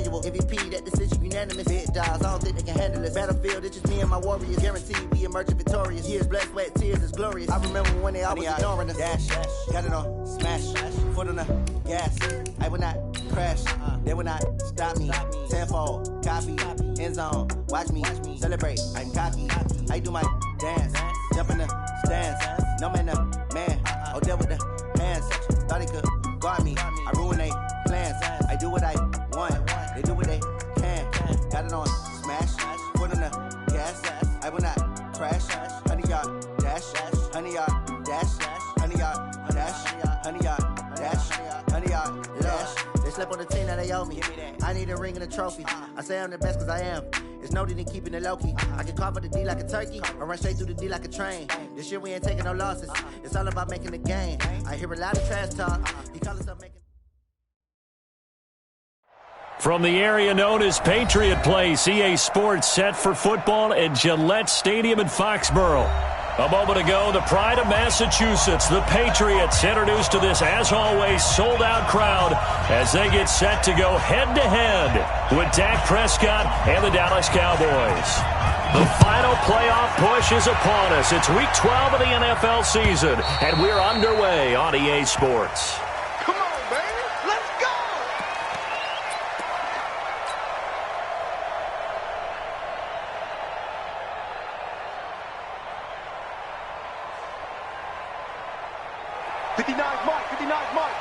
manual. MVP, that decision unanimous. Big dogs, I don't think they can handle it. Battlefield, it's just me and my warriors. Guaranteed we emerging victorious. Years, blood, sweat, tears is glorious. I remember when they always ignoring us. Dash, got it on, smash, foot on the gas. I will not crash, they will not stop me. Tenfold, copy, end zone, watch me celebrate. I'm cocky, I do my dance, jump in the stands. No man, man, Odell with the hands. Thought he could guard me, I ruin they plans. I do what I want, they do what they can. Got it on, smash, foot on the gas. I will not crash, 100-yard dash, 100-yard dash, 100-yard dash, 100-yard dash, 100-yard dash. They slept on the team that they owe me. I need a ring and a trophy. I say I'm the best cause I am. It's noted in keeping it low-key. I can carve up the D like a turkey or run straight through the D like a train. This year we ain't taking no losses. It's all about making the game. I hear a lot of trash talk. He call us up making... From the area known as Patriot Place, EA Sports set for football at Gillette Stadium in Foxborough. A moment ago, the pride of Massachusetts, the Patriots, introduced to this, as always, sold-out crowd as they get set to go head-to-head with Dak Prescott and the Dallas Cowboys. The final playoff push is upon us. It's Week 12 of the NFL season, and we're underway on EA Sports. Come on, baby. Let's go!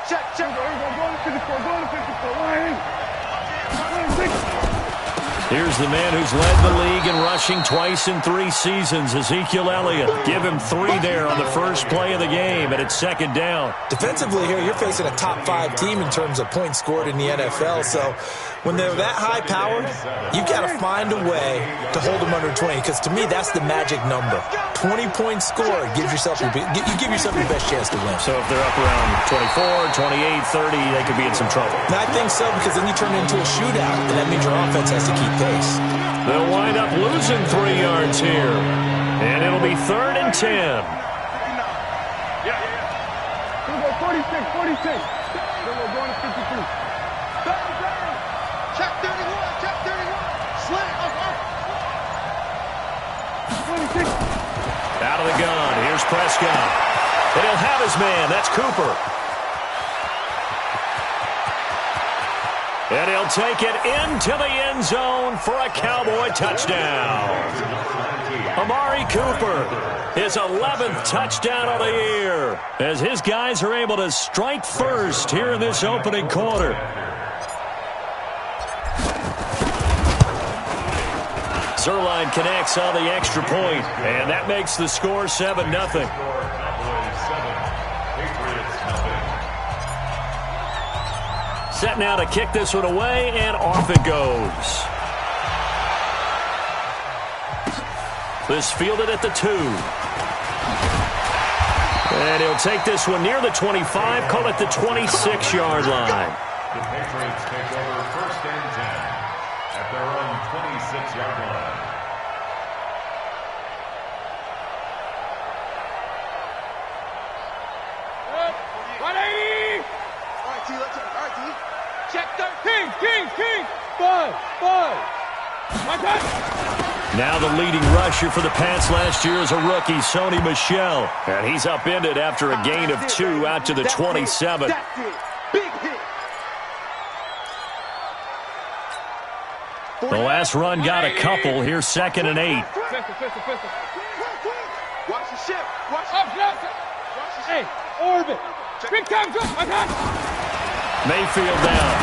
Check. Go to 54. Here's the man who's led the league in rushing twice in 3 seasons, Ezekiel Elliott. Give him 3 there on the first play of the game, and it's second down. Defensively here, you're facing a top 5 team in terms of points scored in the NFL, so when they're that high-powered, you got to find a way to hold them under 20, because to me, that's the magic number. 20 points scored gives yourself you give yourself your best chance to win. So if they're up around 24, 28, 30, they could be in some trouble. And I think so, because then you turn it into a shootout, and that means your offense has to keep pace. They'll wind up losing 3 yards here, and it'll be 3rd and 10. Yeah. 46. Then we're going to 52. Check 31. Slant. 26. Out of the gun. Here's Prescott. And he'll have his man. That's Cooper. And he'll take it into the end zone for a Cowboy touchdown. Amari Cooper, his 11th touchdown of the year, as his guys are able to strike first here in this opening quarter. Zuerlein connects on the extra point, and that makes the score 7-0. Set now to kick this one away, and off it goes. This fielded at the 2. And he'll take this one near the 25, call it the 26-yard line. The Patriots take over 1st and 10 at their own 26-yard line. Check 13. King. 5. Now the leading rusher for the Pats last year is a rookie, Sony Michel. And he's upended after a gain of 2 out to the 27. Big hit. The last run got a couple. Here's 2nd and 8. Watch the ship. Hey, orbit. Big time jump. Mayfield down.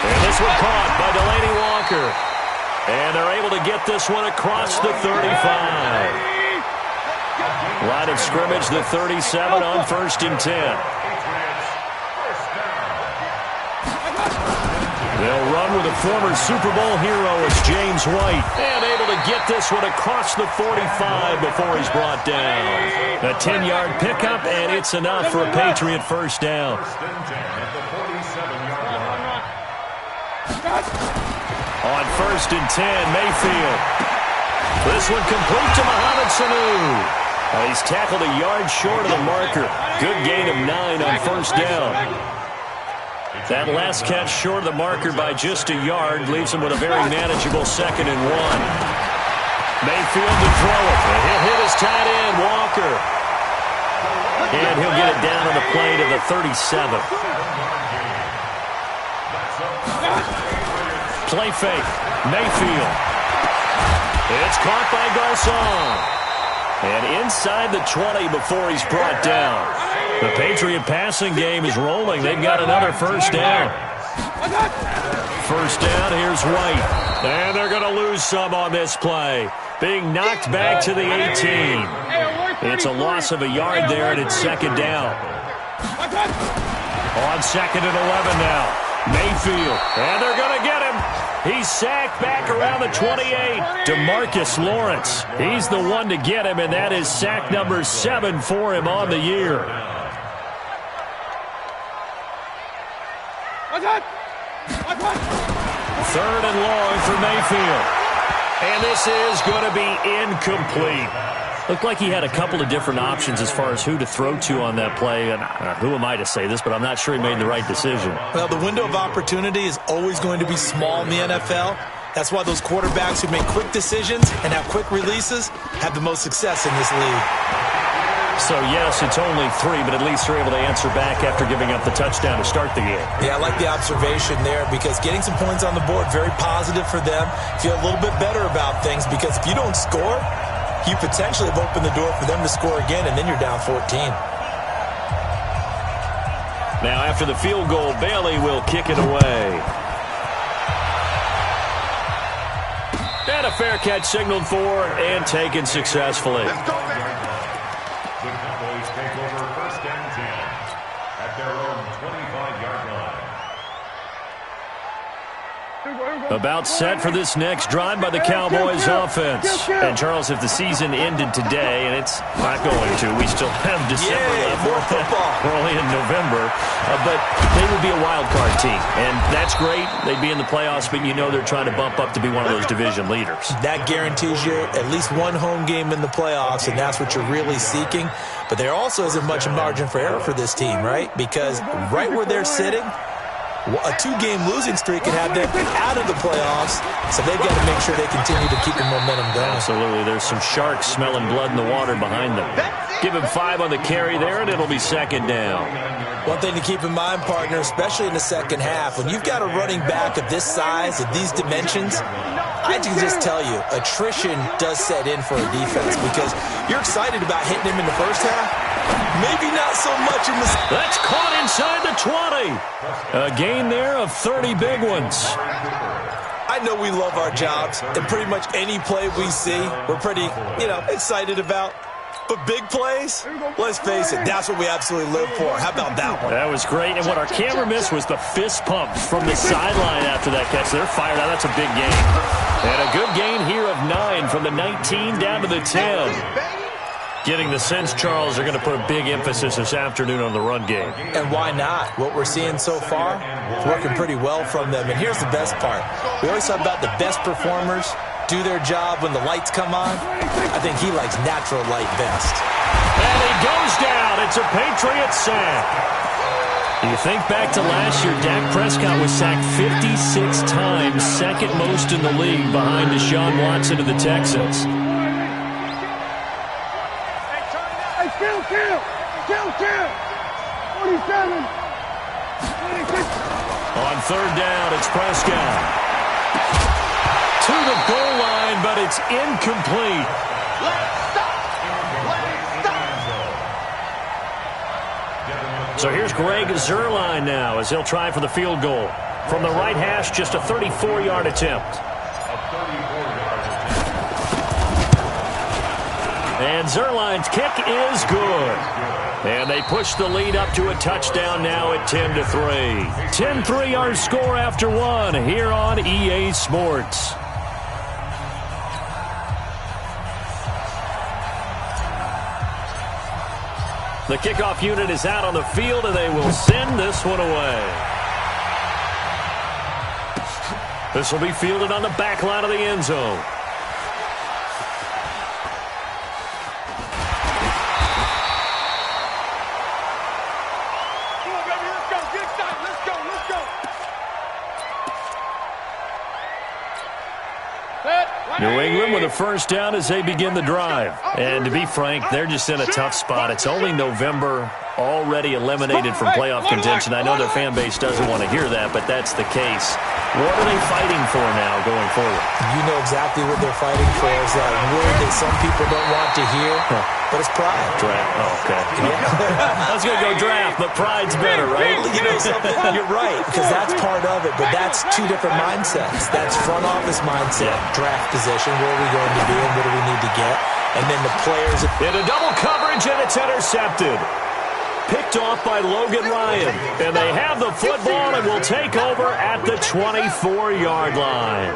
And this one caught by Delaney Walker. And they're able to get this one across the 35. Line of scrimmage, the 37 on 1st and 10. They'll run with a former Super Bowl hero as James White. And able to get this one across the 45 before he's brought down. A 10-yard pickup, and it's enough for a Patriot first down. On 1st and 10, Mayfield. This one complete to Mohamed Sanu. He's tackled a yard short of the marker. Good gain of 9 on 1st down. That last catch short of the marker by just a yard leaves him with a very manageable 2nd and 1. Mayfield to throw it. He'll hit his tight end, Walker. And he'll get it down on the play to the 37. Play fake. Mayfield. It's caught by Garcon. And inside the 20 before he's brought down. The Patriot passing game is rolling. They've got another first down. First down, here's White. And they're going to lose some on this play. Being knocked back to the 18. It's a loss of a yard there, and it's 2nd down. On 2nd and 11 now. Mayfield. And they're going to get him. He's sacked back around the 28. DeMarcus Lawrence. He's the one to get him, and that is sack number 7 for him on the year. Third and long for Mayfield. And this is going to be incomplete. Looked like he had a couple of different options as far as who to throw to on that play. And who am I to say this, but I'm not sure he made the right decision. Well, the window of opportunity is always going to be small in the NFL. That's why those quarterbacks who make quick decisions and have quick releases have the most success in this league. So, yes, it's only 3, but at least they're able to answer back after giving up the touchdown to start the game. Yeah, I like the observation there because getting some points on the board, very positive for them. Feel a little bit better about things because if you don't score, you potentially have opened the door for them to score again, and then you're down 14. Now, after the field goal, Bailey will kick it away. And a fair catch signaled for and taken successfully. The Cowboys take over 1st and 10 at their own 25-yard line. About set for this next drive by the Cowboys offense. And, Charles, if the season ended today, and it's not going to, we still have December left. More football. We're only in November. But they would be a wild card team. And that's great. They'd be in the playoffs, but you know they're trying to bump up to be one of those division leaders. That guarantees you at least one home game in the playoffs, and that's what you're really seeking. But there also isn't much margin for error for this team, right? Because right where they're sitting, a 2-game losing streak can have them out of the playoffs, so they've got to make sure they continue to keep the momentum going. Absolutely. There's some sharks smelling blood in the water behind them. Give him 5 on the carry there, and it'll be 2nd down. One thing to keep in mind, partner, especially in the second half, when you've got a running back of this size, of these dimensions, I can just tell you, attrition does set in for a defense because you're excited about hitting him in the first half. Maybe not so much in the... That's caught inside the 20. A gain there of 30 big ones. I know we love our jobs, and pretty much any play we see, we're pretty, excited about. But big plays, let's face it, that's what we absolutely live for. How about that one? That was great. And what our camera missed was the fist pump from the sideline after that catch. They're fired out. That's a big gain. And a good gain here of 9 from the 19 down to the 10. Getting the sense, Charles, they're going to put a big emphasis this afternoon on the run game. And why not? What we're seeing so far, it's working pretty well from them. And here's the best part. We always talk about the best performers do their job when the lights come on. I think he likes natural light best. And he goes down. It's a Patriot sack. You think back to last year, Dak Prescott was sacked 56 times, second most in the league behind Deshaun Watson of the Texans. Kill! 47! 26! On 3rd down, it's Prescott. To the goal line, but it's incomplete. So here's Greg Zuerlein now as he'll try for the field goal. From the right hash, just a 34-yard attempt. And Zuerlein's kick is good. And they push the lead up to a touchdown now at 10-3. 10-3 our score after 1 here on EA Sports. The kickoff unit is out on the field, and they will send this one away. This will be fielded on the back line of the end zone. Come on, baby, let's go. Get excited. Let's go. New England with a first down as they begin the drive. And to be frank, they're just in a tough spot. It's only November, already eliminated from playoff contention. I know their fan base doesn't want to hear that, but that's the case. What are they fighting for now going forward? You know exactly what they're fighting for. Is that word that some people don't want to hear, but it's pride. Draft. Oh, okay. I was going to go draft, but pride's better, right? You know something? You're right, because that's part of it, but that's two different mindsets. That's front office mindset, draft position, where are we going to be and what do we need to get, and then the players. Into double coverage, and it's intercepted. Picked off by Logan Ryan. And they have the football and will take over at the 24-yard line.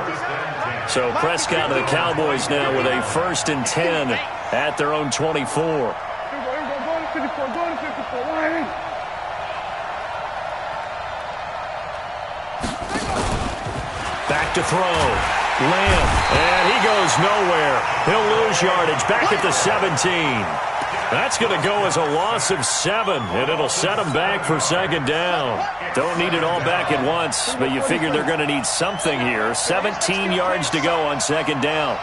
So Prescott and the Cowboys now with a 1st and 10 at their own 24. Back to throw. Lamb, and he goes nowhere. He'll lose yardage back at the 17. That's going to go as a loss of 7, and it'll set them back for 2nd down. Don't need it all back at once, but you figure they're going to need something here. 17 yards to go on 2nd down.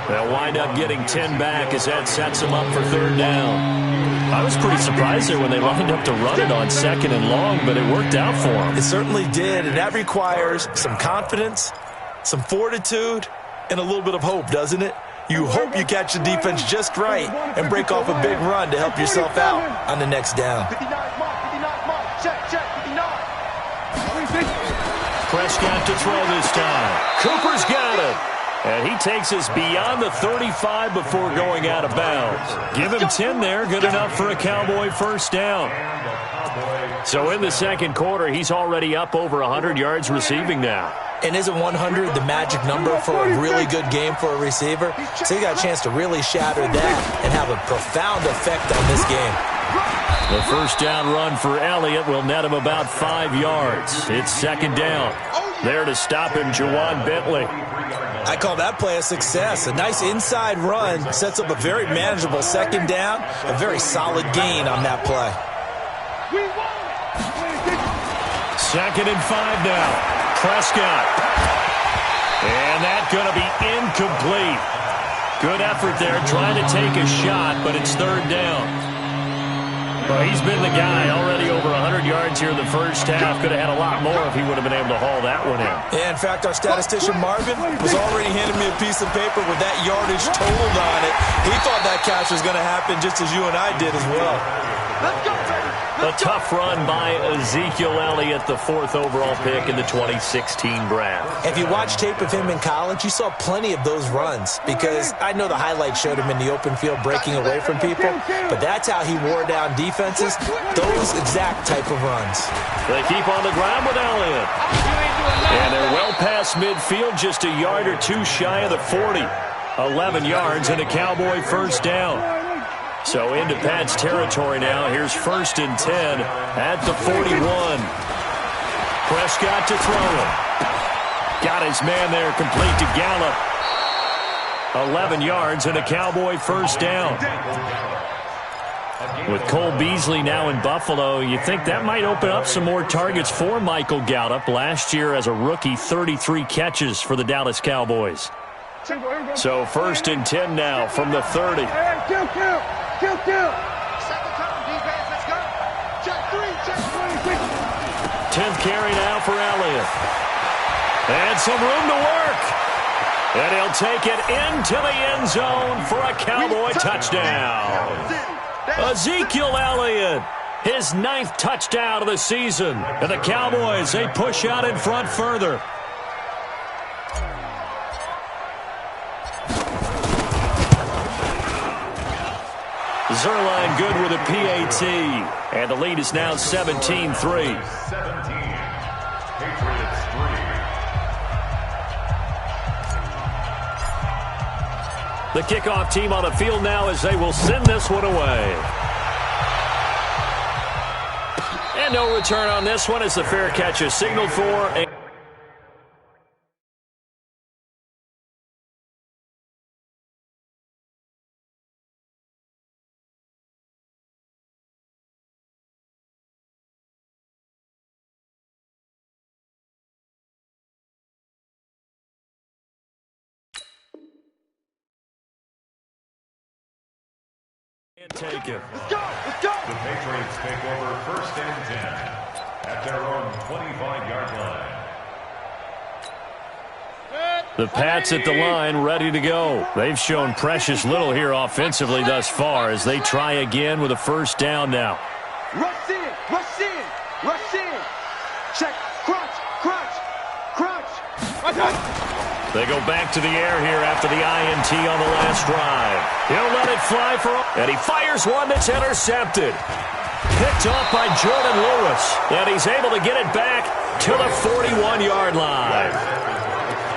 They'll wind up getting 10 back as that sets them up for 3rd down. I was pretty surprised there when they lined up to run it on 2nd and long, but it worked out for them. It certainly did, and that requires some confidence, some fortitude, and a little bit of hope, doesn't it? You hope you catch the defense just right and break off a big run to help yourself out on the next down. Prescott to throw this time. Cooper's got it. And he takes us beyond the 35 before going out of bounds. Give him 10 there, good enough for a Cowboy 1st down. So in the 2nd quarter, he's already up over 100 yards receiving now. And isn't 100 the magic number for a really good game for a receiver? So he got a chance to really shatter that and have a profound effect on this game. The 1st down run for Elliott will net him about 5 yards. It's 2nd down. There to stop him, Juwan Bentley. I call that play a success. A nice inside run sets up a very manageable 2nd down. A very solid gain on that play. 2nd and 5 now. Prescott. And that's going to be incomplete. Good effort there trying to take a shot, but it's 3rd down. Well, he's been the guy already over 100 yards here in the 1st half. Could have had a lot more if he would have been able to haul that one in. Yeah, in fact, our statistician Marvin was already handing me a piece of paper with that yardage totaled on it. He thought that catch was going to happen just as you and I did as well. Let's go, baby. A tough run by Ezekiel Elliott, the 4th overall pick in the 2016 draft. If you watch tape of him in college, you saw plenty of those runs because I know the highlights showed him in the open field breaking away from people, but that's how he wore down defenses, those exact type of runs. They keep on the ground with Elliott. And they're well past midfield, just a yard or two shy of the 40. 11 yards and a Cowboy 1st down. So into Pat's territory now. Here's 1st and 10 at the 41. Prescott to throw it. Got his man there, complete to Gallup. 11 yards and a Cowboy 1st down. With Cole Beasley now in Buffalo, you think that might open up some more targets for Michael Gallup. Last year as a rookie, 33 catches for the Dallas Cowboys. So 1st and 10 now from the 30. Kill. Second time, defense, let's go. Check 3, check 26. 10th carry now for Elliott. And some room to work. And he'll take it into the end zone for a Cowboy touchdown. Ezekiel Elliott, his 9th touchdown of the season. And the Cowboys, they push out in front further. Zuerlein good with a PAT. And the lead is now 17-3. 17. Patriots 3. The kickoff team on the field now as they will send this one away. And no return on this one as the fair catch is signaled for. Take it. Let's go! Let's go! The Patriots take over 1st and 10 at their own 25-yard line. The Pats at the line, ready to go. They've shown precious little here offensively thus far as they try again with a 1st down now. Rush in! Rush in! Rush in! Check! Crunch! Crunch! Crunch! They go back to the air here after the INT on the last drive. He'll let it fly and he fires one that's intercepted. Picked off by Jordan Lewis, and he's able to get it back to the 41-yard line.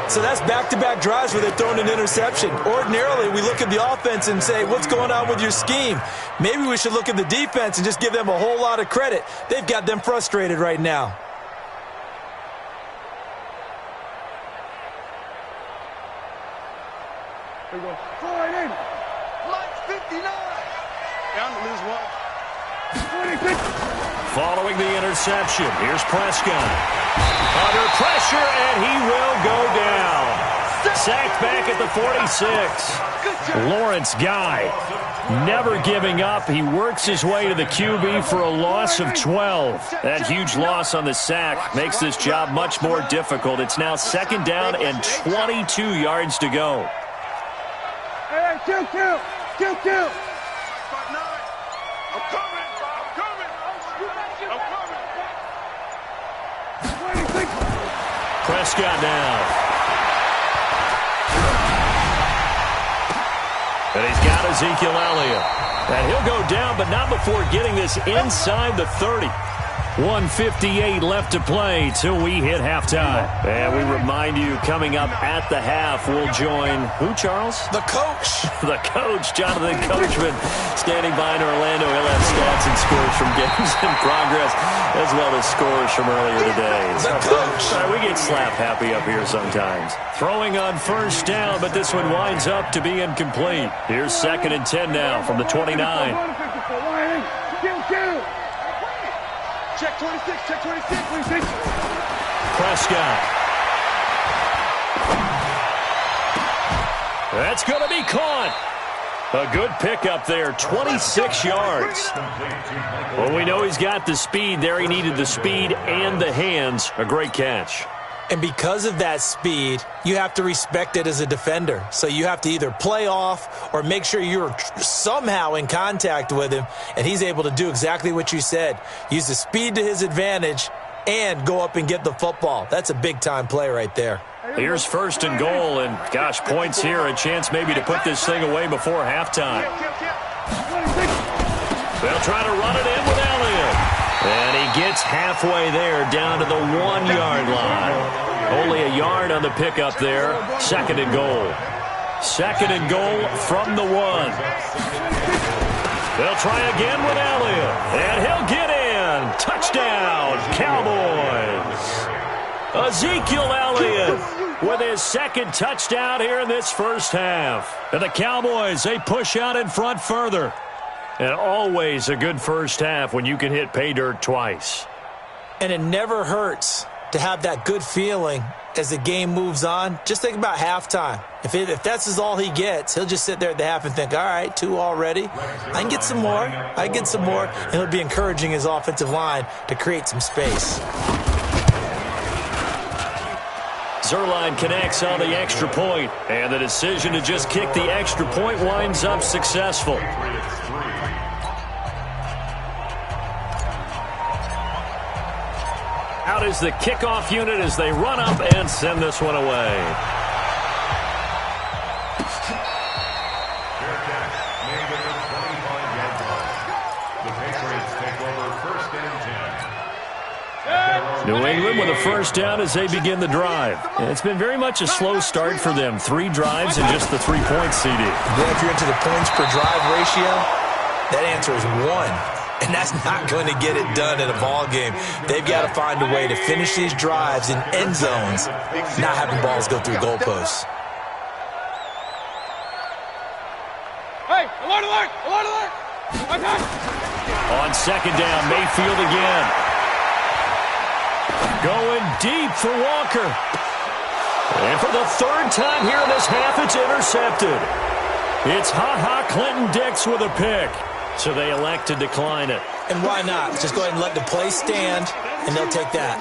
So that's back-to-back drives where they're throwing an interception. Ordinarily, we look at the offense and say, what's going on with your scheme? Maybe we should look at the defense and just give them a whole lot of credit. They've got them frustrated right now. There we go. Slide in. Lights 59. Down to lose one. 26. Following the interception, here's Prescott. Under pressure, and he will go down. Sacked back at the 46. Lawrence Guy, never giving up. He works his way to the QB for a loss of 12. That huge loss on the sack makes this job much more difficult. It's now 2nd down and 22 yards to go. Hey, kill. I'm coming. Prescott now. And he's got Ezekiel Elliott. And he'll go down, but not before getting this inside the 30. 1:58 left to play till we hit halftime. And we remind you, coming up at the half, we'll join who, Charles? The coach. The coach, Jonathan Coachman, standing by in Orlando. He'll have stats and scores from games in progress, as well as scores from earlier today. The coach. We get slap happy up here sometimes. Throwing on 1st down, but this one winds up to be incomplete. Here's 2nd and 10 now from the 29. Kill. Check 26, check 26. Prescott. That's going to be caught. A good pickup there, 26 yards. Well, we know he's got the speed there. He needed the speed and the hands. A great catch. And because of that speed, you have to respect it as a defender. So you have to either play off or make sure you're somehow in contact with him, and he's able to do exactly what you said. Use the speed to his advantage and go up and get the football. That's a big-time play right there. Here's 1st and goal, and gosh, points here. A chance maybe to put this thing away before halftime. They'll try to run it in with Elliott. And he gets halfway there, down to the 1-yard line. Only a yard on the pickup there. 2nd and goal. 2nd and goal from the 1. They'll try again with Elliott. And he'll get in. Touchdown, Cowboys. Ezekiel Elliott with his 2nd touchdown here in this 1st half. And the Cowboys, they push out in front further. And always a good 1st half when you can hit pay dirt twice. And it never hurts to have that good feeling as the game moves on. Just think about halftime. If that's all he gets, he'll just sit there at the half and think, all right, 2 already. I can get some more. And he'll be encouraging his offensive line to create some space. Zuerlein connects on the extra point, and the decision to just kick the extra point winds up successful. Out is the kickoff unit as they run up and send this one away. Fair catch made at the 25-yard line. The Patriots take over 1st and 10. New England with a 1st down as they begin the drive. And it's been very much a slow start for them. 3 drives and just the 3-point CD. Then if you're into the points per drive ratio, that answer is 1. And that's not going to get it done in a ball game. They've got to find a way to finish these drives in end zones, not having balls go through goalposts. Hey, alert! On 2nd down, Mayfield again. Going deep for Walker. And for the 3rd time here in this half, it's intercepted. It's Ha-Ha Clinton Dix with a pick. So they elect to decline it. And why not? Just go ahead and let the play stand, and they'll take that.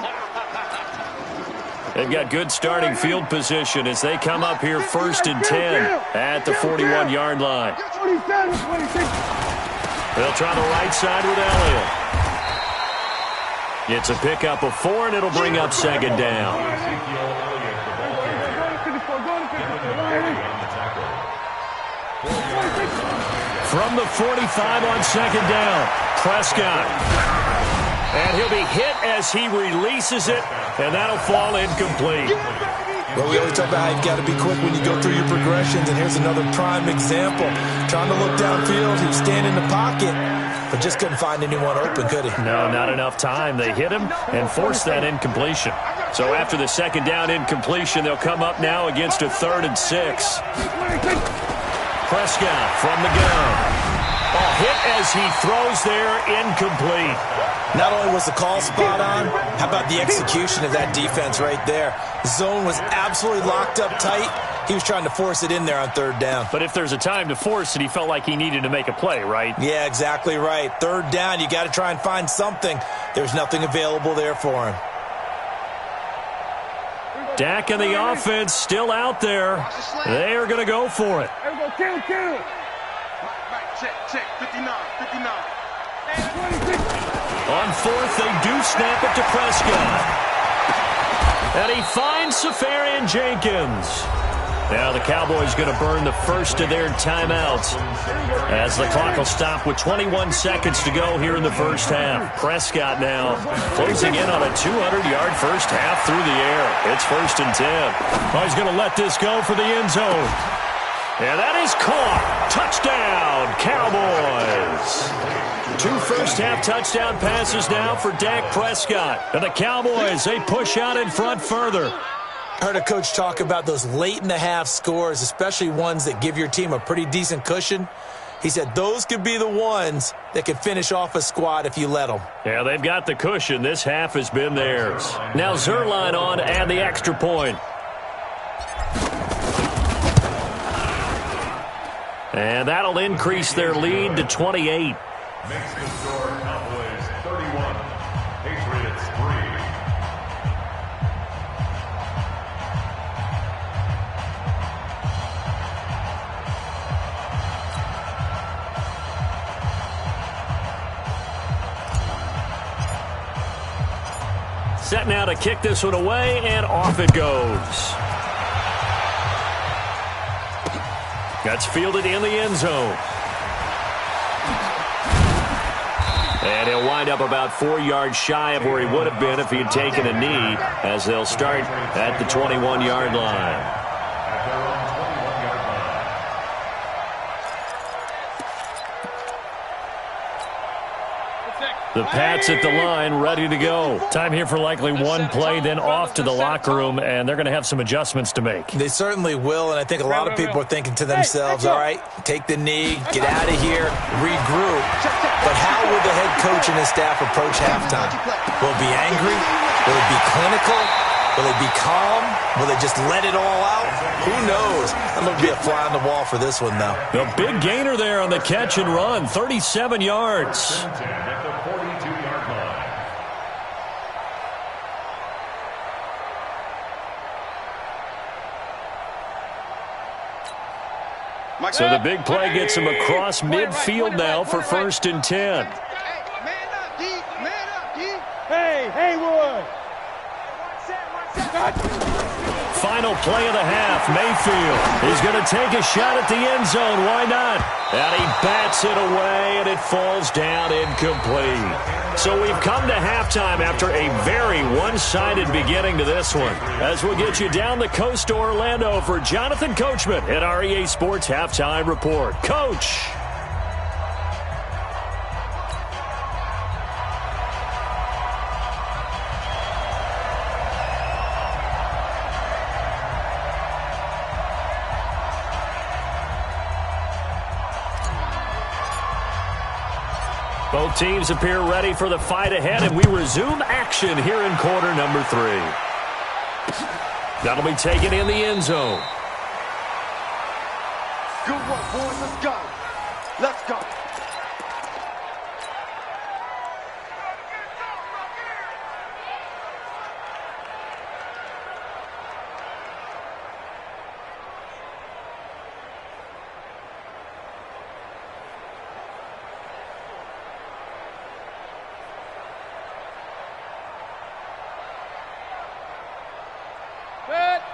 They've got good starting field position as they come up here 1st and 10 at the 41-yard line. They'll try the right side with Elliott. It's a pickup of 4, and it'll bring up 2nd down. From the 45 on 2nd down, Prescott. And he'll be hit as he releases it, and that'll fall incomplete. Well, we always talk about how you've got to be quick when you go through your progressions, and here's another prime example. Trying to look downfield, he was standing in the pocket, but just couldn't find anyone open, could he? No, not enough time. They hit him and forced that incompletion. So after the 2nd down incompletion, they'll come up now against a 3rd and 6. Prescott from the gun. A hit as he throws there, incomplete. Not only was the call spot on, how about the execution of that defense right there? Zone was absolutely locked up tight. He was trying to force it in there on 3rd down. But if there's a time to force it, he felt like he needed to make a play, right? Yeah, exactly right. 3rd down, you got to try and find something. There's nothing available there for him. Dak and the offense still out there. They are going to go for it. Kill. Check. 59. On 4th, they do snap it to Prescott. And he finds Safarian Jenkins. Now the Cowboys going to burn the first of their timeouts as the clock will stop with 21 seconds to go here in the first half. Prescott now closing in on a 200-yard first half through the air. It's 1st and 10. Oh, he's going to let this go for the end zone. And that is caught. Touchdown, Cowboys. 2 first-half touchdown passes now for Dak Prescott. And the Cowboys, they push out in front further. I heard a coach talk about those late-in-the-half scores, especially ones that give your team a pretty decent cushion. He said those could be the ones that could finish off a squad if you let them. Yeah, they've got the cushion. This half has been theirs. Now Zuerlein on and the extra point. And that'll increase their lead to 28. Makes the score Cowboys 31, Patriots 3. Set now to kick this one away, and off it goes. That's fielded in the end zone. And he'll wind up about 4 yards shy of where he would have been if he had taken a knee, as they'll start at the 21-yard line. The Pats at the line, ready to go. Time here for likely one play, then off to the locker room, and they're going to have some adjustments to make. They certainly will, and I think a lot of people are thinking to themselves, all right, take the knee, get out of here, regroup. But how will the head coach and his staff approach halftime? Will it be angry? Will it be clinical? Will it be calm? Will they just let it all out? Who knows? I'm going to be a fly on the wall for this one, though. The big gainer there on the catch and run, 37 yards. So the big play gets him across midfield now for 1st and 10. Hey, Haywood. Final play of the half, Mayfield. He's going to take a shot at the end zone. Why not? And he bats it away, and it falls down incomplete. So we've come to halftime after a very one-sided beginning to this one. As we'll get you down the coast to Orlando for Jonathan Coachman at our EA Sports Halftime Report. Coach. Both teams appear ready for the fight ahead, and we resume action here in quarter number 3. That'll be taken in the end zone. Good work, boys. Let's go. Let's go.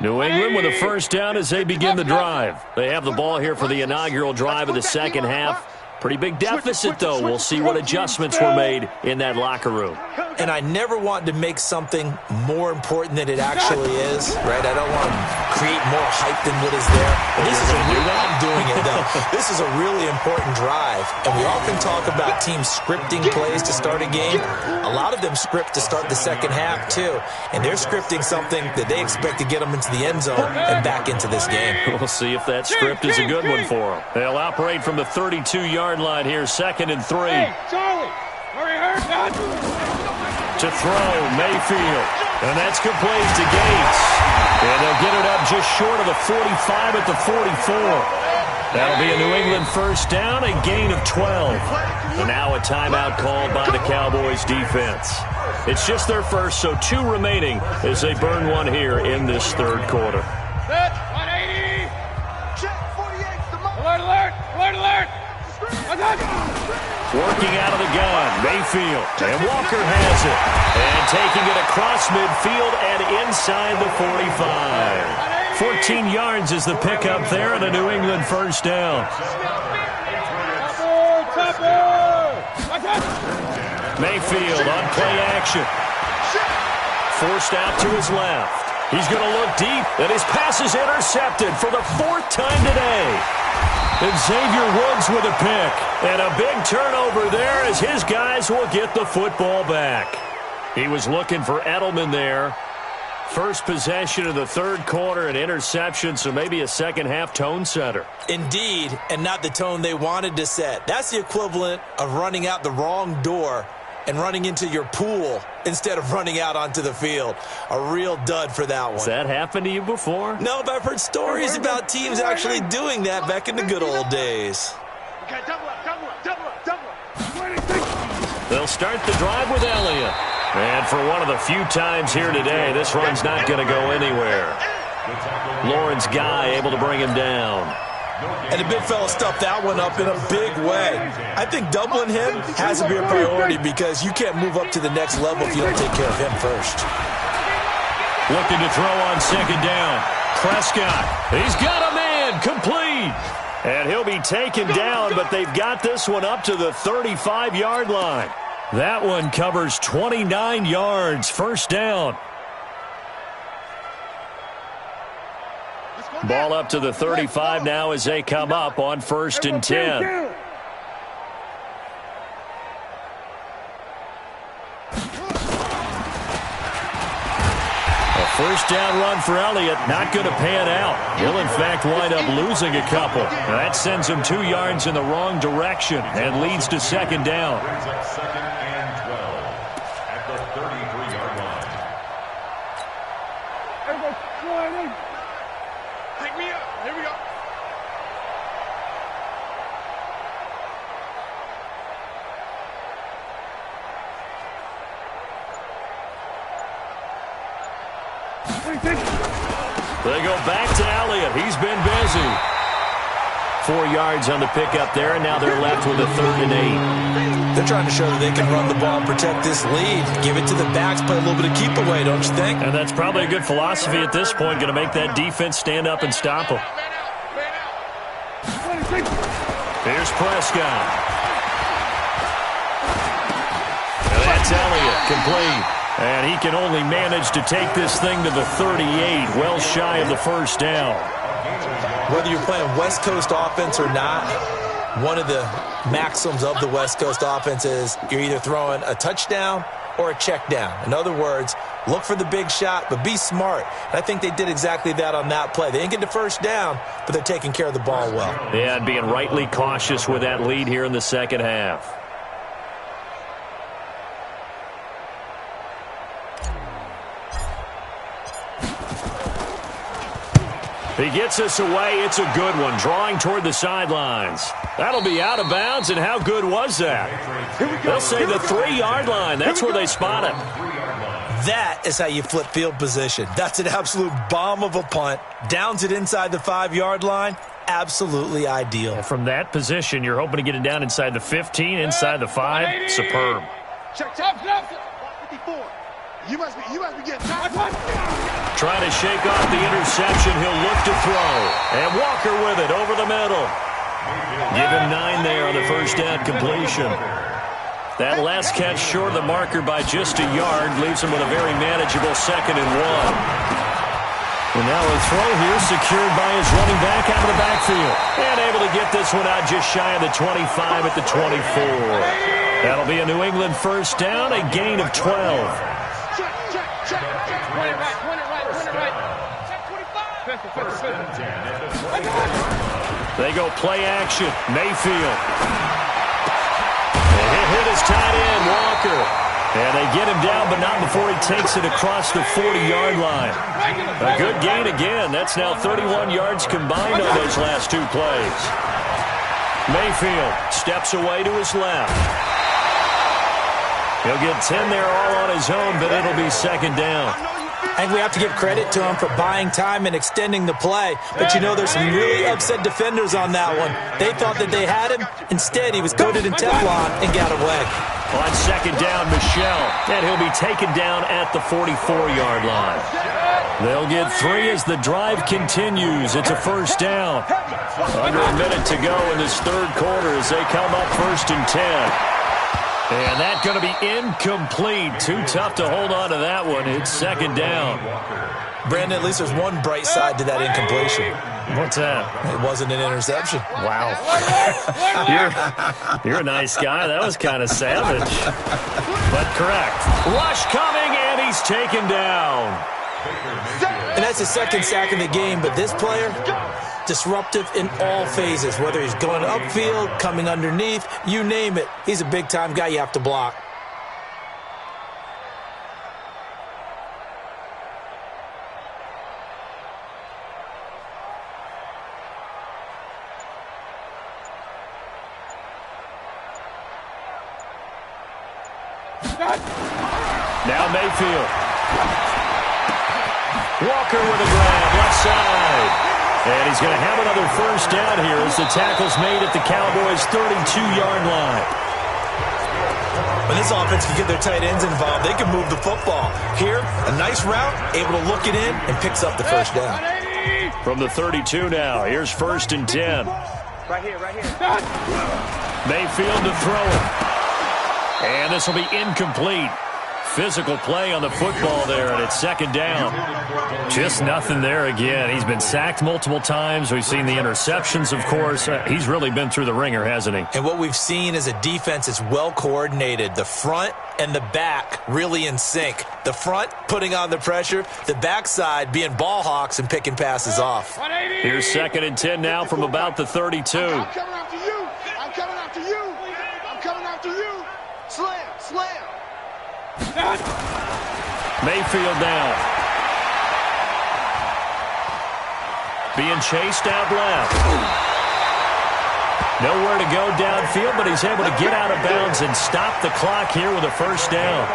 New England with a first down as they begin the drive. They have the ball here for the inaugural drive of the second half. Pretty big deficit, though. We'll see what adjustments were made in that locker room. And I never want to make something more important than it actually is, right? I don't want to create more hype than what is there. But this is I'm doing it, though. This is a really important drive. And we often talk about teams scripting plays to start a game. A lot of them script to start the second half, too. And they're scripting something that they expect to get them into the end zone and back into this game. We'll see if that script is a good one for them. They'll operate from the 32-yard line here, 2nd and 3. Hey, Charlie, hurry, hurry. To throw, Mayfield. And that's complete to Gates. And they'll get it up just short of the 45 at the 44. That'll be a New England first down, a gain of 12. And now a timeout called by the Cowboys defense. It's just their first, so 2 remaining as they burn one here in this third quarter. Set, 180. Check, 48. Alert, alert, alert, alert. Working out of the gun, Mayfield, and Walker has it. And taking it across midfield and inside the 45. 14 yards is the pickup there and a New England first down. Mayfield on play action. Forced out to his left. He's going to look deep, and his pass is intercepted for the 4th time today. And Xavier Woods with a pick. And a big turnover there as his guys will get the football back. He was looking for Edelman there. First possession of the third quarter, an interception, so maybe a second-half tone setter. Indeed, and not the tone they wanted to set. That's the equivalent of running out the wrong door and running into your pool instead of running out onto the field. A real dud for that one. Has that happened to you before? No, but I've heard stories about teams actually doing that back in the good old days. Okay, double up, double up, double up, double up. They'll start the drive with Elliott. And for one of the few times here today, this run's not going to go anywhere. Lawrence Guy able to bring him down. And the big fella stuffed that one up in a big way. I think doubling him has to be a priority because you can't move up to the next level if you don't take care of him first. Looking to throw on second down. Prescott, he's got a man, complete. And he'll be taken down, but they've got this one up to the 35-yard line. That one covers 29 yards, first down. Ball up to the 35 now as they come up on 1st and 10. A first down run for Elliott, not going to pan out. He'll, in fact, wind up losing a couple. That sends him 2 yards in the wrong direction and leads to second down. Brings up 2nd and 12 at the 33-yard line. Everybody flying in. Take me up. Here we go. They go back to Elliott. He's been busy. 4 yards on the pickup there, and now they're left with a 3rd and 8. They're trying to show that they can run the ball and protect this lead. Give it to the backs, play a little bit of keep away, don't you think? And that's probably a good philosophy at this point, going to make that defense stand up and stop them. Here's Prescott. And that's Elliott, complete. And he can only manage to take this thing to the 38, well shy of the first down. Whether you're playing West Coast offense or not, one of the maxims of the West Coast offense is you're either throwing a touchdown or a check down. In other words, look for the big shot, but be smart. And I think they did exactly that on that play. They didn't get the first down, but they're taking care of the ball well. Yeah, and being rightly cautious with that lead here in the second half. He gets us away. It's a good one. Drawing toward the sidelines. That'll be out of bounds, and how good was that? They'll say the 3-yard line. That's where they spot it. That is how you flip field position. That's an absolute bomb of a punt. Downs it inside the 5-yard line. Absolutely ideal. And from that position, you're hoping to get it down inside the 15, inside the 5. Superb. Check, top, 54. You must be getting tired. Trying to shake off the interception. He'll look to throw. And Walker with it over the middle. Give him 9 there on the first down completion. That last catch short of the marker by just a yard leaves him with a very manageable 2nd and 1. And now a throw here secured by his running back out of the backfield. And able to get this one out just shy of the 25 at the 24. That'll be a New England first down, a gain of 12. Check. Run it right. Check 25. They go play action. Mayfield. They hit his tight end, Walker. And they get him down, but not before he takes it across the 40-yard line. A good gain again. That's now 31 yards combined on those last 2 plays. Mayfield steps away to his left. He'll get 10 there all on his own, but it'll be 2nd down. I think we have to give credit to him for buying time and extending the play. But, you know, there's some really upset defenders on that one. They thought that they had him. Instead, he was coated in Teflon and got away. On 2nd down, Michel. And he'll be taken down at the 44-yard line. They'll get 3 as the drive continues. It's a first down. Under a minute to go in this 3rd quarter as they come up 1st and 10. And that's going to be incomplete. Too tough to hold on to that one. It's 2nd down. Brandon, at least there's one bright side to that incompletion. What's that? It wasn't an interception. Wow. You're a nice guy. That was kind of savage. But correct. Rush coming, and he's taken down. And that's his 2nd sack of the game, but this player, disruptive in all phases, whether he's going upfield, coming underneath, you name it. He's a big-time guy you have to block. Now Mayfield. Walker with a grab, left side. And he's going to have another first down here as the tackle's made at the Cowboys' 32-yard line. When this offense can get their tight ends involved, they can move the football. Here, a nice route, able to look it in, and picks up the first down. From the 32 now, here's 1st and 10. Right here. Mayfield to throw it. And this will be incomplete. Physical play on the football there, and it's 2nd down. Just nothing there again. He's been sacked multiple times. We've seen the interceptions, of course. He's really been through the ringer, hasn't he? And what we've seen is a defense that's well coordinated. The front and the back really in sync. The front putting on the pressure, the backside being ball hawks and picking passes off. Here's 2nd and 10 now from about the 32. I'm coming after you. Slam. Mayfield now. Being chased out left. Nowhere to go downfield, but he's able to get out of bounds and stop the clock here with a first down.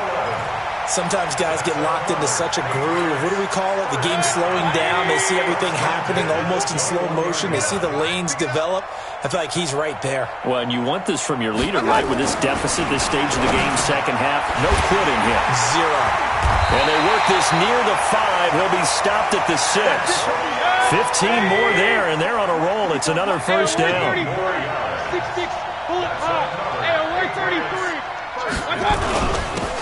Sometimes guys get locked into such a groove. What do we call it? The game's slowing down. They see everything happening almost in slow motion. They see the lanes develop. I feel like he's right there. Well, and you want this from your leader, right? With this deficit, this stage of the game, 2nd half, no quitting him. 0. And they work this near the 5. He'll be stopped at the 6. 15 more there, and they're on a roll. It's another first down. 6-6. Pull it up. Hey, 33.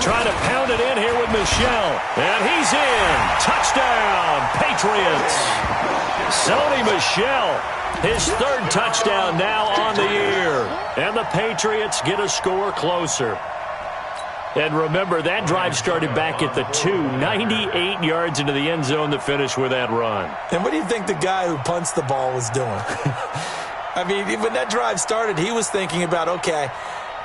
Trying to pound it in here with Michel. And he's in. Touchdown, Patriots. Sony Michel, his 3rd touchdown now on the year. And the Patriots get a score closer. And remember, that drive started back at the 2, 98 yards into the end zone to finish with that run. And what do you think the guy who punts the ball was doing? I mean, when that drive started, he was thinking about, okay,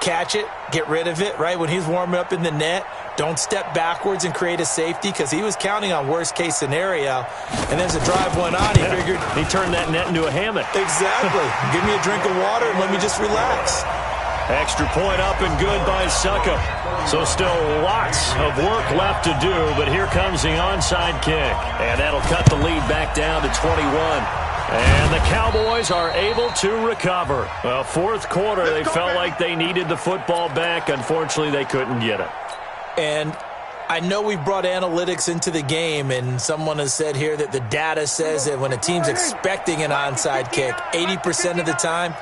catch it, get rid of it, right? When he's warming up in the net, don't step backwards and create a safety because he was counting on worst-case scenario. And as the drive went on, he figured... He turned that net into a hammock. Exactly. Give me a drink of water and let me just relax. Extra point up and good by Succop. So still lots of work left to do, but here comes the onside kick. And that'll cut the lead back down to 21. And the Cowboys are able to recover. Well, 4th quarter, they felt like they needed the football back. Unfortunately, they couldn't get it. And I know we brought analytics into the game, and someone has said here that the data says that when a team's expecting an onside kick, 80% of the time,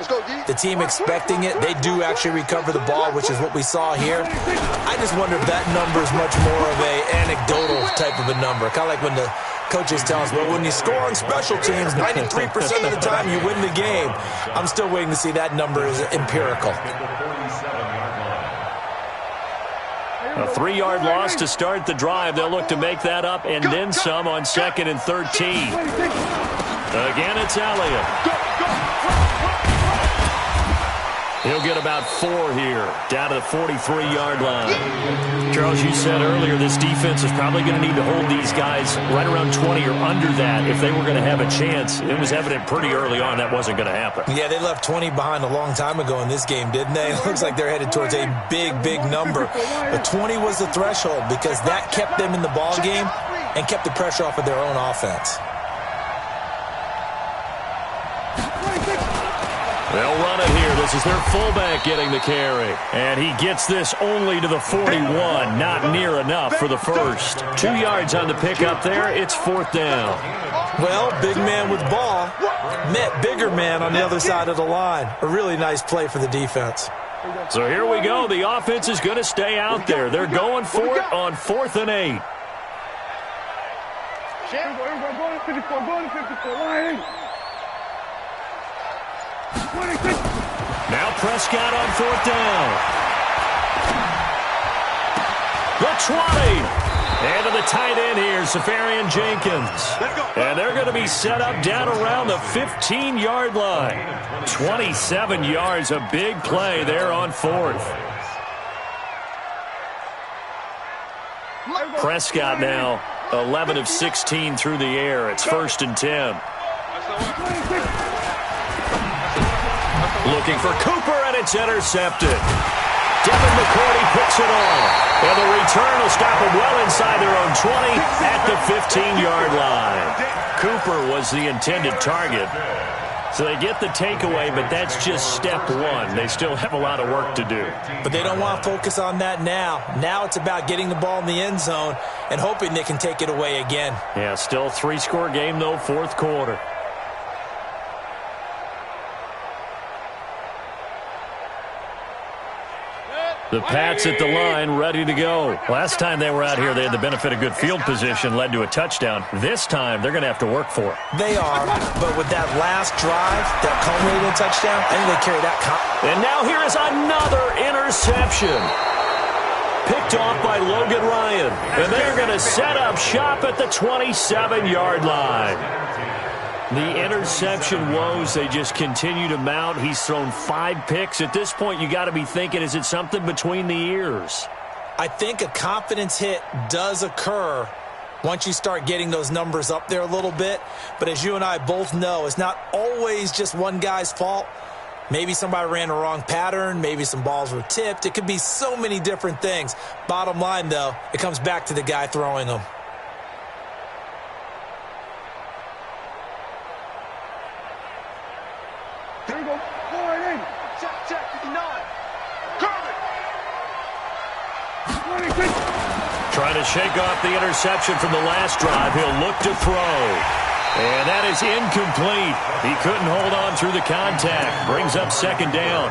the team expecting it, they do actually recover the ball, which is what we saw here. I just wonder if that number is much more of an anecdotal type of a number, kind of like when the coaches tell us, well, when you score on special teams, 93% of the time you win the game. I'm still waiting to see that number is empirical. A 3-yard loss to start the drive. They'll look to make that up and then some on 2nd and 13. Again, it's Elliott. He'll get about 4 here, down to the 43-yard line. Charles, you said earlier this defense is probably going to need to hold these guys right around 20 or under that if they were going to have a chance. It was evident pretty early on that wasn't going to happen. Yeah, they left 20 behind a long time ago in this game, didn't they? It looks like they're headed towards a big, big number. But 20 was the threshold because that kept them in the ball game and kept the pressure off of their own offense. They'll run it here. This is their fullback getting the carry. And he gets this only to the 41. Not near enough for the first. 2 yards on the pickup there. It's 4th down. Well, big man with ball met bigger man on the other side of the line. A really nice play for the defense. So here we go. The offense is going to stay out there. They're going for it on 4th and 8. Now Prescott on 4th down. The 20. And to the tight end here, Safarian Jenkins. And they're going to be set up down around the 15-yard line. 27 yards, a big play there on 4th. Prescott now 11 of 16 through the air. It's 1st and 10. Looking for Cooper, and it's intercepted. Devin McCourty picks it off. And the return will stop them well inside their own 20 at the 15-yard line. Cooper was the intended target. So they get the takeaway, but that's just step one. They still have a lot of work to do. But they don't want to focus on that now. Now it's about getting the ball in the end zone and hoping they can take it away again. Yeah, still 3-score game, though, 4th quarter. The Pats at the line, ready to go. Last time they were out here, they had the benefit of good field position, led to a touchdown. This time, they're going to have to work for it. They are, but with that last drive, that culminating touchdown, I think they carry that. And now here is another interception. Picked off by Logan Ryan. And they're going to set up shop at the 27-yard line. The interception woes, they just continue to mount. He's thrown 5 picks. At this point, you got to be thinking, is it something between the ears? I think a confidence hit does occur once you start getting those numbers up there a little bit. But as you and I both know, it's not always just one guy's fault. Maybe somebody ran a wrong pattern. Maybe some balls were tipped. It could be so many different things. Bottom line, though, it comes back to the guy throwing them. Here we go. 4-8. Check. 59. Curry. 26. Trying to shake off the interception from the last drive. He'll look to throw. And that is incomplete. He couldn't hold on through the contact. Brings up 2nd down.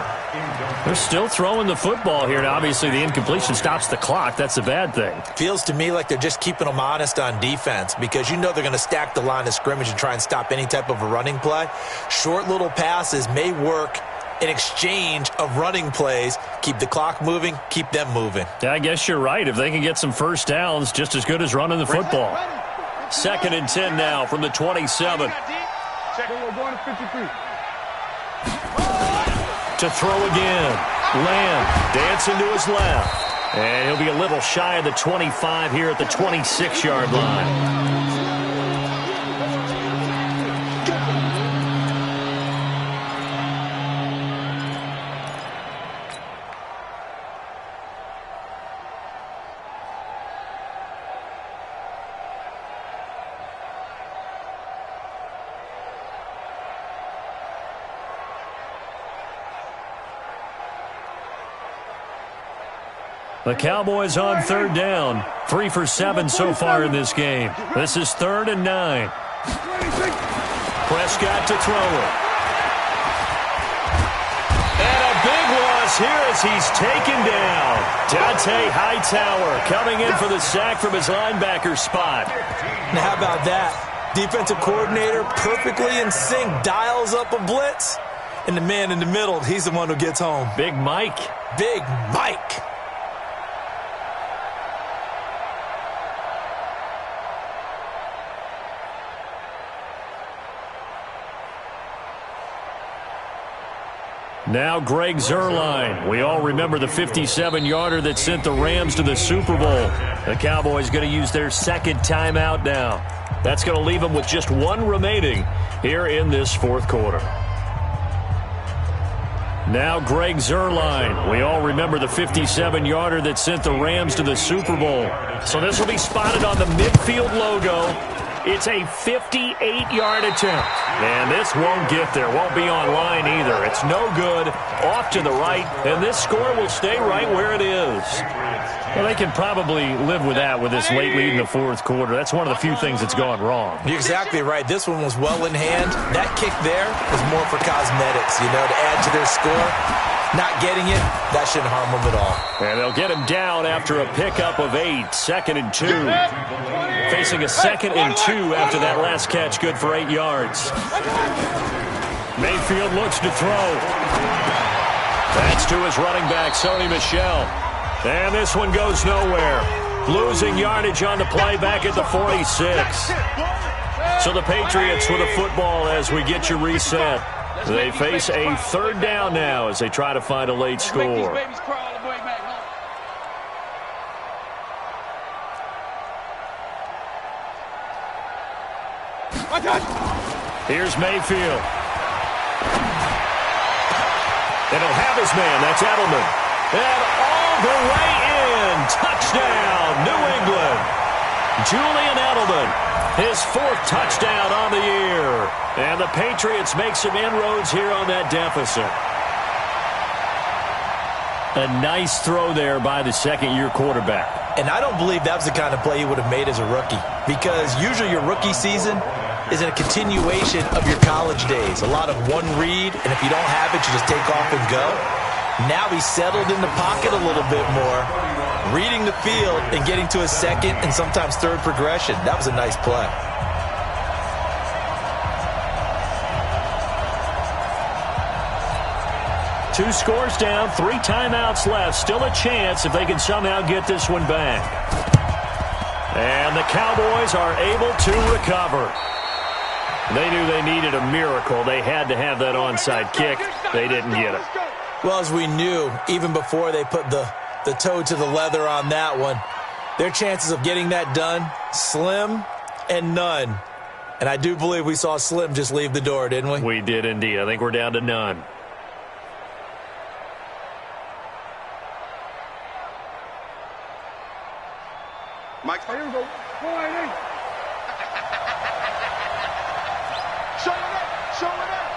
They're still throwing the football here. Now, obviously, the incompletion stops the clock. That's the bad thing. Feels to me like they're just keeping them honest on defense because you know they're going to stack the line of scrimmage and try and stop any type of a running play. Short little passes may work in exchange of running plays. Keep the clock moving, keep them moving. Yeah, I guess you're right. If they can get some first downs, just as good as running the football. 2nd and 10 now from the 27. Going to 53. To throw again. Lamb dancing to his left. And he'll be a little shy of the 25 here at the 26-yard line. The Cowboys on third down. 3 for 7 so far in this game. This is 3rd and 9. Prescott to throw it. And a big loss here as he's taken down. Dante Hightower coming in for the sack from his linebacker spot. Now how about that? Defensive coordinator perfectly in sync, dials up a blitz, and the man in the middle, he's the one who gets home. Big Mike. Big Mike. Now Greg Zuerlein. We all remember the 57-yarder that sent the Rams to the Super Bowl. The Cowboys going to use their second timeout now. That's going to leave them with just 1 remaining here in this 4th quarter. Now Greg Zuerlein. We all remember the 57-yarder that sent the Rams to the Super Bowl. So this will be spotted on the midfield logo. It's a 58-yard attempt. And this won't get there. Won't be on line either. It's no good. Off to the right. And this score will stay right where it is. Well, they can probably live with that with this late lead in the 4th quarter. That's one of the few things that's gone wrong. You're exactly right. This one was well in hand. That kick there was more for cosmetics, to add to their score. Not getting it, that shouldn't harm them at all. And they'll get him down after a pickup of 8. 2nd and 2. Facing a 2nd and 2 after that last catch, good for 8 yards. Mayfield looks to throw. That's to his running back, Sony Michel. And this one goes nowhere. Losing yardage on the play back at the 46. So the Patriots with a football as we get you reset. They face a 3rd down now as they try to find a late score. Here's Mayfield. They don't have his man. That's Edelman. And all the way in. Touchdown, New England. Julian Edelman, his 4th touchdown on the year. And the Patriots make some inroads here on that deficit. A nice throw there by the 2nd-year quarterback. And I don't believe that was the kind of play he would have made as a rookie. Because usually your rookie season is in a continuation of your college days. A lot of one read, and if you don't have it, you just take off and go. Now he's settled in the pocket a little bit more, reading the field and getting to his 2nd and sometimes 3rd progression. That was a nice play. Two scores down, 3 timeouts left. Still a chance if they can somehow get this one back. And the Cowboys are able to recover. They knew they needed a miracle. They had to have that onside kick. They didn't get it. Well, as we knew, even before they put the toe to the leather on that one, their chances of getting that done, slim and none. And I do believe we saw Slim just leave the door, didn't we? We did indeed. I think we're down to none. Mike, here we go. Show it up. Show it up.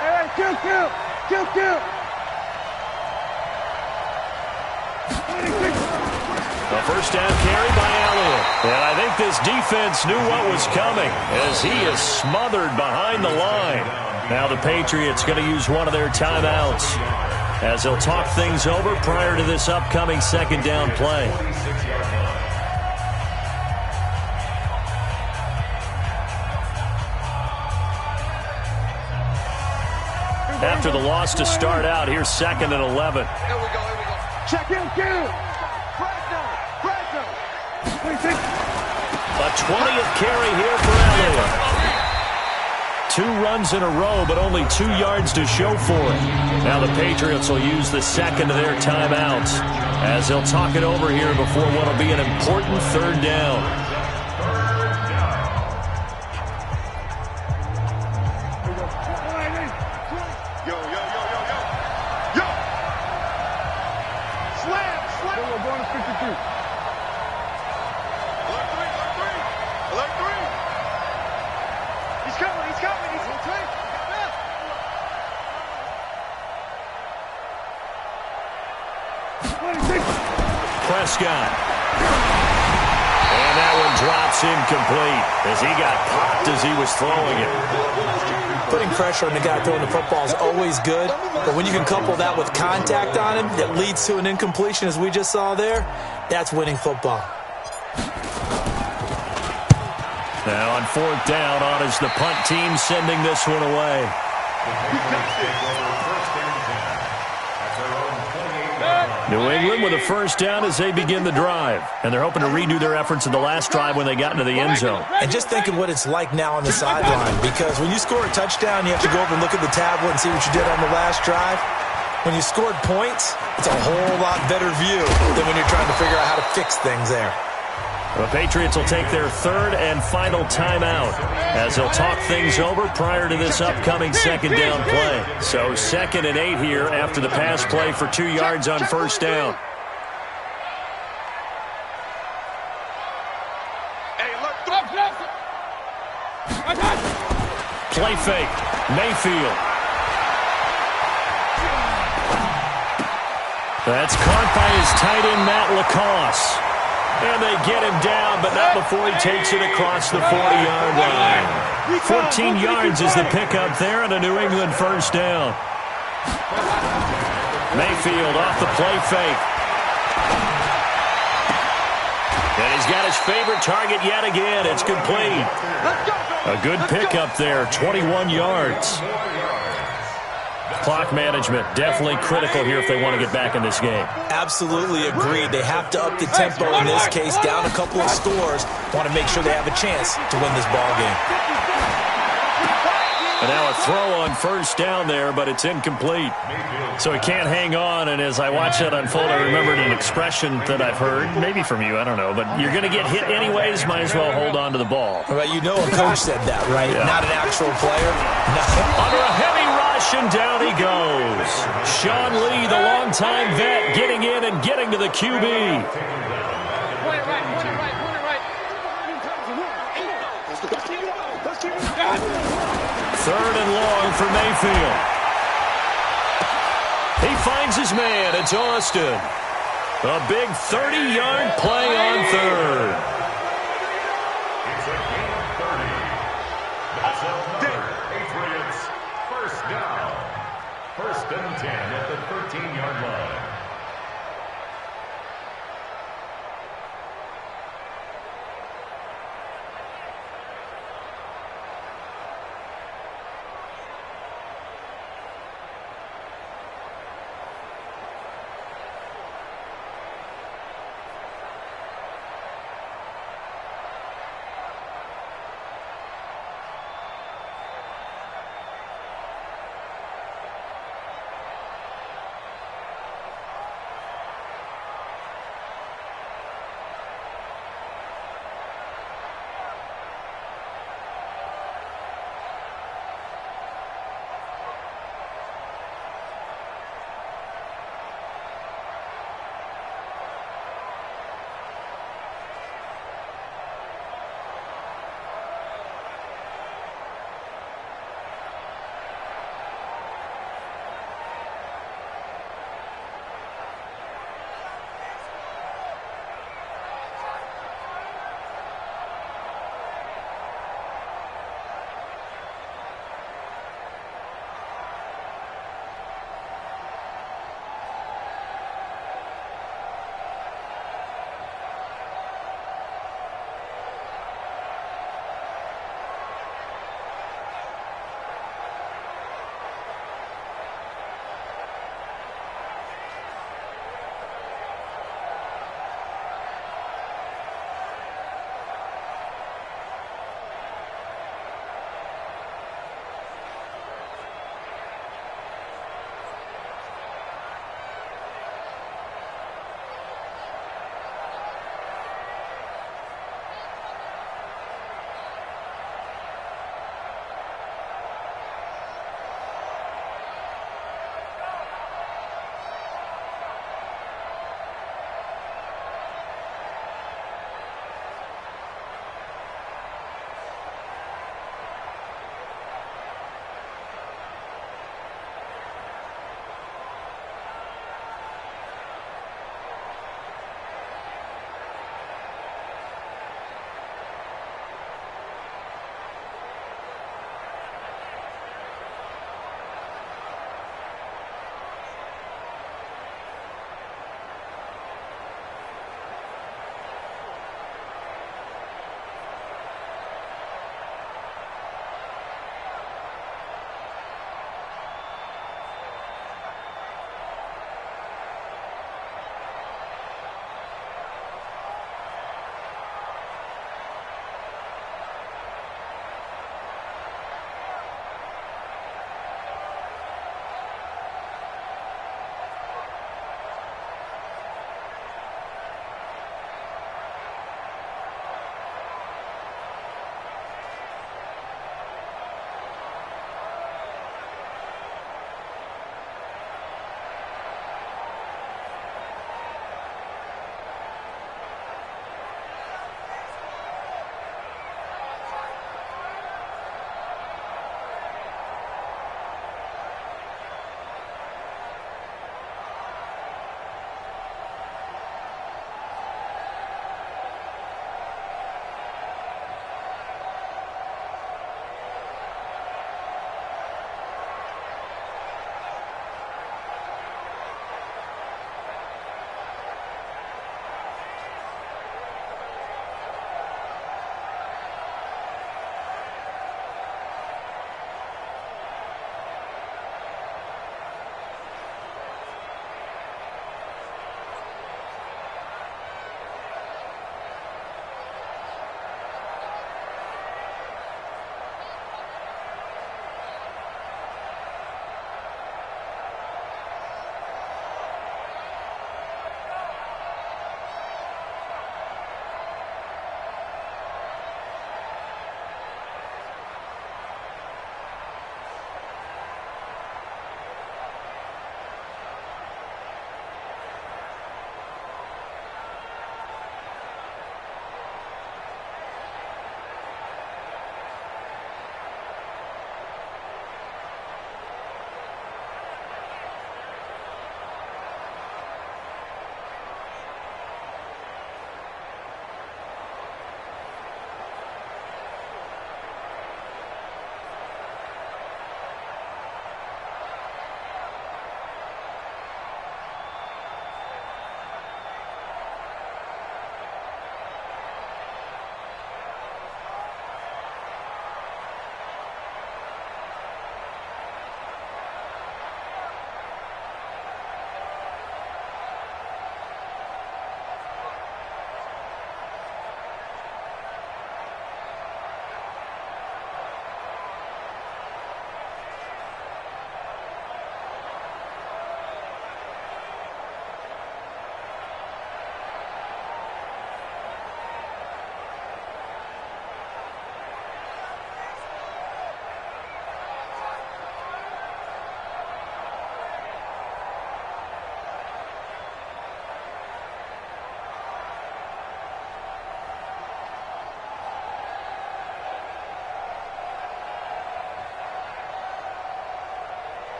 Hey, kill. A 1st down carry by Elliott. And I think this defense knew what was coming as he is smothered behind the line. Now the Patriots going to use one of their timeouts as they'll talk things over prior to this upcoming 2nd down play. After the loss to start out, here's 2nd and 11. Here we go. Check in, kill. A 20th carry here for Elliott. 2 runs in a row, but only 2 yards to show for it. Now the Patriots will use the 2nd of their timeouts as they'll talk it over here before what will be an important 3rd down. Prescott. And that one drops incomplete as he got popped as he was throwing it. Putting pressure on the guy throwing the football is always good, but when you can couple that with contact on him that leads to an incompletion, as we just saw there, that's winning football. Now on 4th down, on is the punt team sending this one away. New England with a first down as they begin the drive. And they're hoping to redo their efforts in the last drive when they got into the end zone. And just think of what it's like now on the sideline, because when you score a touchdown, you have to go over and look at the tablet and see what you did on the last drive. When you scored points, it's a whole lot better view than when you're trying to figure out how to fix things there. The Patriots will take their third and final timeout as they'll talk things over prior to this upcoming second down play. So 2nd and 8 here after the pass play for 2 yards on first down. Play fake. Mayfield. That's caught by his tight end, Matt LaCosse. And they get him down, but not before he takes it across the 40-yard line. 14 yards is the pickup there and a New England first down. Mayfield off the play fake. And he's got his favorite target yet again. It's complete. A good pickup there, 21 yards. Clock management definitely critical here if they want to get back in this game. Absolutely agreed. They have to up the tempo in this case, down a couple of scores. Want to make sure they have a chance to win this ball game. And now a throw on first down there, but it's incomplete. So he can't hang on, and as I watch that unfold, I remembered an expression that I've heard, maybe from you, I don't know, but you're going to get hit anyways, might as well hold on to the ball. Right, you know a coach said that, right? Yeah. Not an actual player. No. Under a heavy rush, and down he goes. Sean Lee, the longtime vet, getting in and getting to the QB. Third and long for Mayfield. He finds his man. It's Austin. A big 30-yard play on third. It's a gain of 30. That's another Patriots first down. 1st and 10 at the 13-yard line.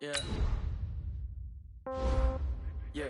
Yeah. Yeah.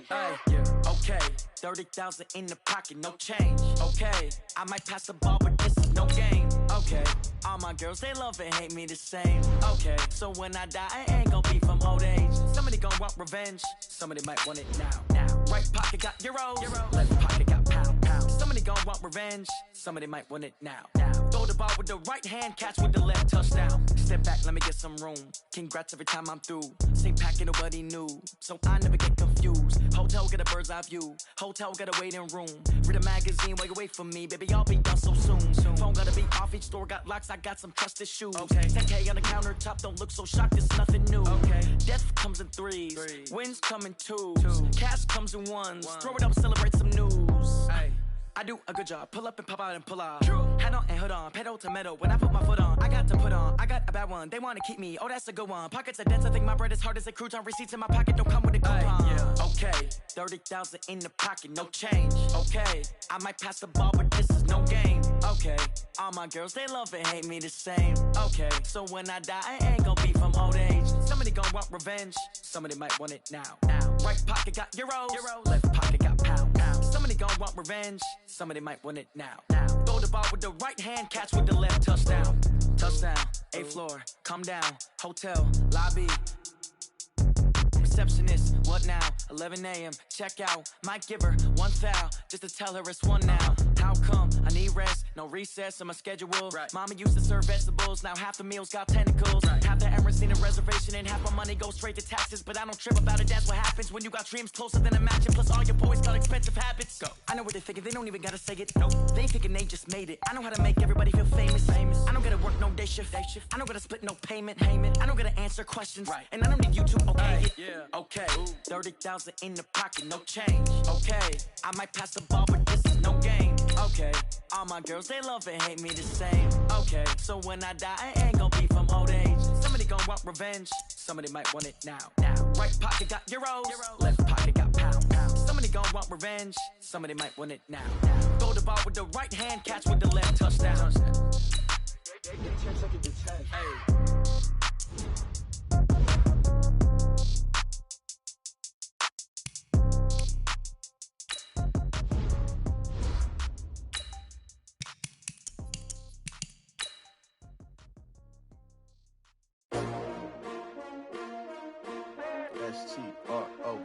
Hey, yeah. Okay, 30,000 in the pocket, no change. Okay, I might pass the ball, but this is no game. Okay, all my girls, they love and hate me the same. Okay, so when I die, I ain't gonna be from old age. Somebody gon' want revenge, somebody might want it now. Right pocket got euros, left pocket got pound. Somebody gon' want revenge, somebody might want it now. Throw the ball with the right hand, catch with the left, touchdown. Step back, let me get some room. Congrats every time I'm through. Same packet, nobody knew, so I never get confused. Hotel get a bird's eye view. Hotel got a waiting room. Read a magazine while you wait for me, baby. I'll be done so soon. Phone gotta be off. Each store got locks. I got some trusted shoes. Okay. 10K on the countertop. Don't look so shocked. It's nothing new. Okay. Death comes in threes. Wins come in twos. Cash comes in ones. Throw it up, celebrate some news. Ay. I do a good job, pull up and pop out and pull off. Hat on and hood on, pedal to metal. When I put my foot on, I got to put on. I got a bad one, they wanna keep me. Oh, that's a good one. Pockets are dense, I think my bread is hard as a crouton. Receipts in my pocket don't come with a coupon. Yeah. Okay, 30,000 in the pocket, no change. Okay, I might pass the ball, but this is no game. Okay, all my girls, they love and hate me the same. Okay, so when I die, I ain't gonna be from old age. Somebody gon' want revenge, somebody might want it now. Right pocket got euros, left pocket got pound. Somebody gon' want revenge, somebody might want it now. Throw the ball with the right hand, catch with the left, touchdown. Touchdown, 8th floor, come down, hotel, lobby. Receptionist, what now? 11 a.m. check out. Might give her one foul just to tell her it's one now. How come? I need rest, no recess in my schedule. Right. Mama used to serve vegetables, now half the meals got tentacles. Right. Half the errands need a reservation and half my money goes straight to taxes. But I don't trip about it, that's what happens when you got dreams closer than a match. And plus all your boys got expensive habits. Go. I know what they thinking, they don't even gotta say it. Nope. They ain't thinking they just made it. I know how to make everybody feel famous. I don't gotta work no day shift. I don't gotta split no payment. I don't gotta answer questions. Right. And I don't need you to okay it. Yeah. Okay, 30,000 in the pocket, no change. Okay, I might pass the ball, but this is no game. Okay, all my girls, they love and hate me the same. Okay, so when I die, I ain't gonna be from old age. Somebody gon' want revenge, somebody might want it now. Right pocket got euros, left pocket got pound. Somebody gon' want revenge, somebody might want it now. Throw the ball with the right hand, catch with the left, touchdown. Hey. STRO.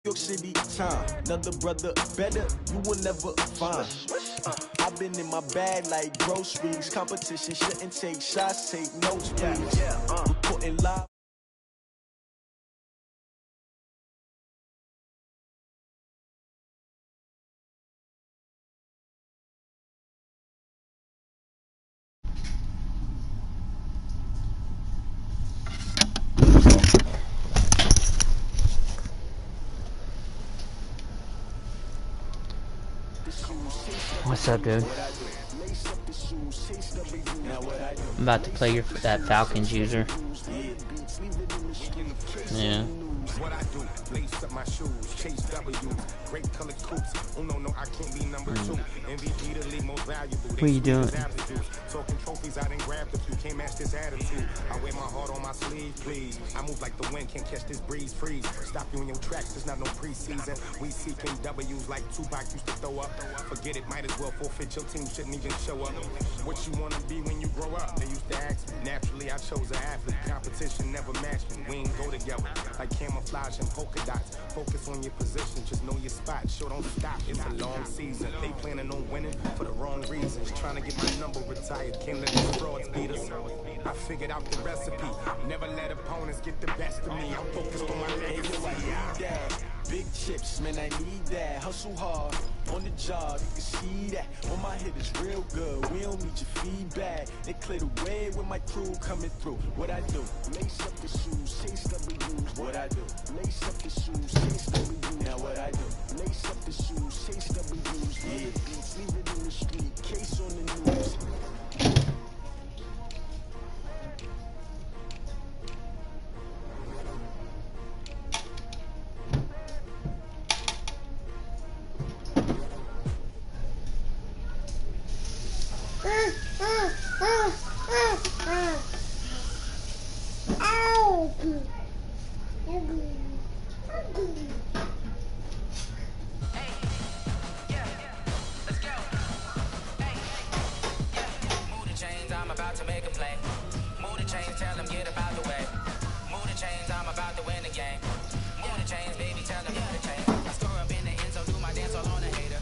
York City time, another brother better, you will never find. I've been in my bag like groceries. Competition shouldn't take shots, take notes, please. Reporting live. What's up, dude? I'm about to play that Falcons user. Yeah. What I do, lace up my shoes, chase W's, great color coupes. Oh no, I can't be number 2. MVP the league most valuable. What are you doing? Talking trophies, I didn't grab the few, can't match this attitude. I wear my heart on my sleeve, please. I move like the wind, can't catch this breeze, freeze. Stop you in your tracks, there's not no preseason. We seeking W's like Tupac used to throw up. Forget it, might as well forfeit, your team shouldn't even show up. What you wanna be when you grow up? They used to ask me. Naturally, I chose an athlete. Competition never matched me. We ain't go together like camouflage and polka dots. Focus on your position, just know your spot. Sure, don't stop, it's a long season. They planning on winning for the wrong reasons. Trying to get my number retired, can't let these frauds beat us. I figured out the recipe. Never let opponents get the best of me. I'm focused on my legacy. Big chips, man, I need that. Hustle hard. on the job, you can see that. On my head is real good, we don't need your feedback. They clear the way with my crew coming through. What I do? Lace up the shoes, chase W's. What I do? Lace up the shoes, chase W's. Now what I do? Lace up the shoes, chase W's. Run the beats, leave it in the street, case on the news.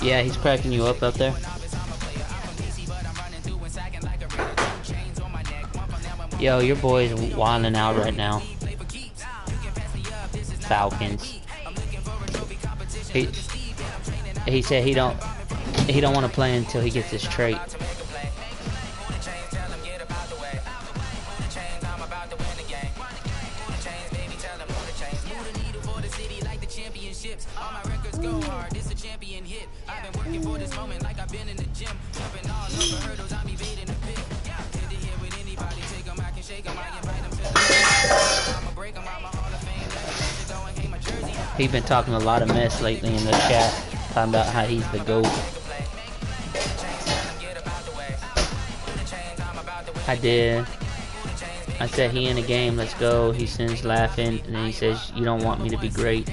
Yeah, he's cracking you up there. Yo, your boy's wilding out right now. Falcons. He said he don't want to play until he gets his trait. He's been talking a lot of mess lately in the chat, talking about how he's the GOAT. I did. I said he in the game, let's go. He sends laughing, and then he says, you don't want me to be great.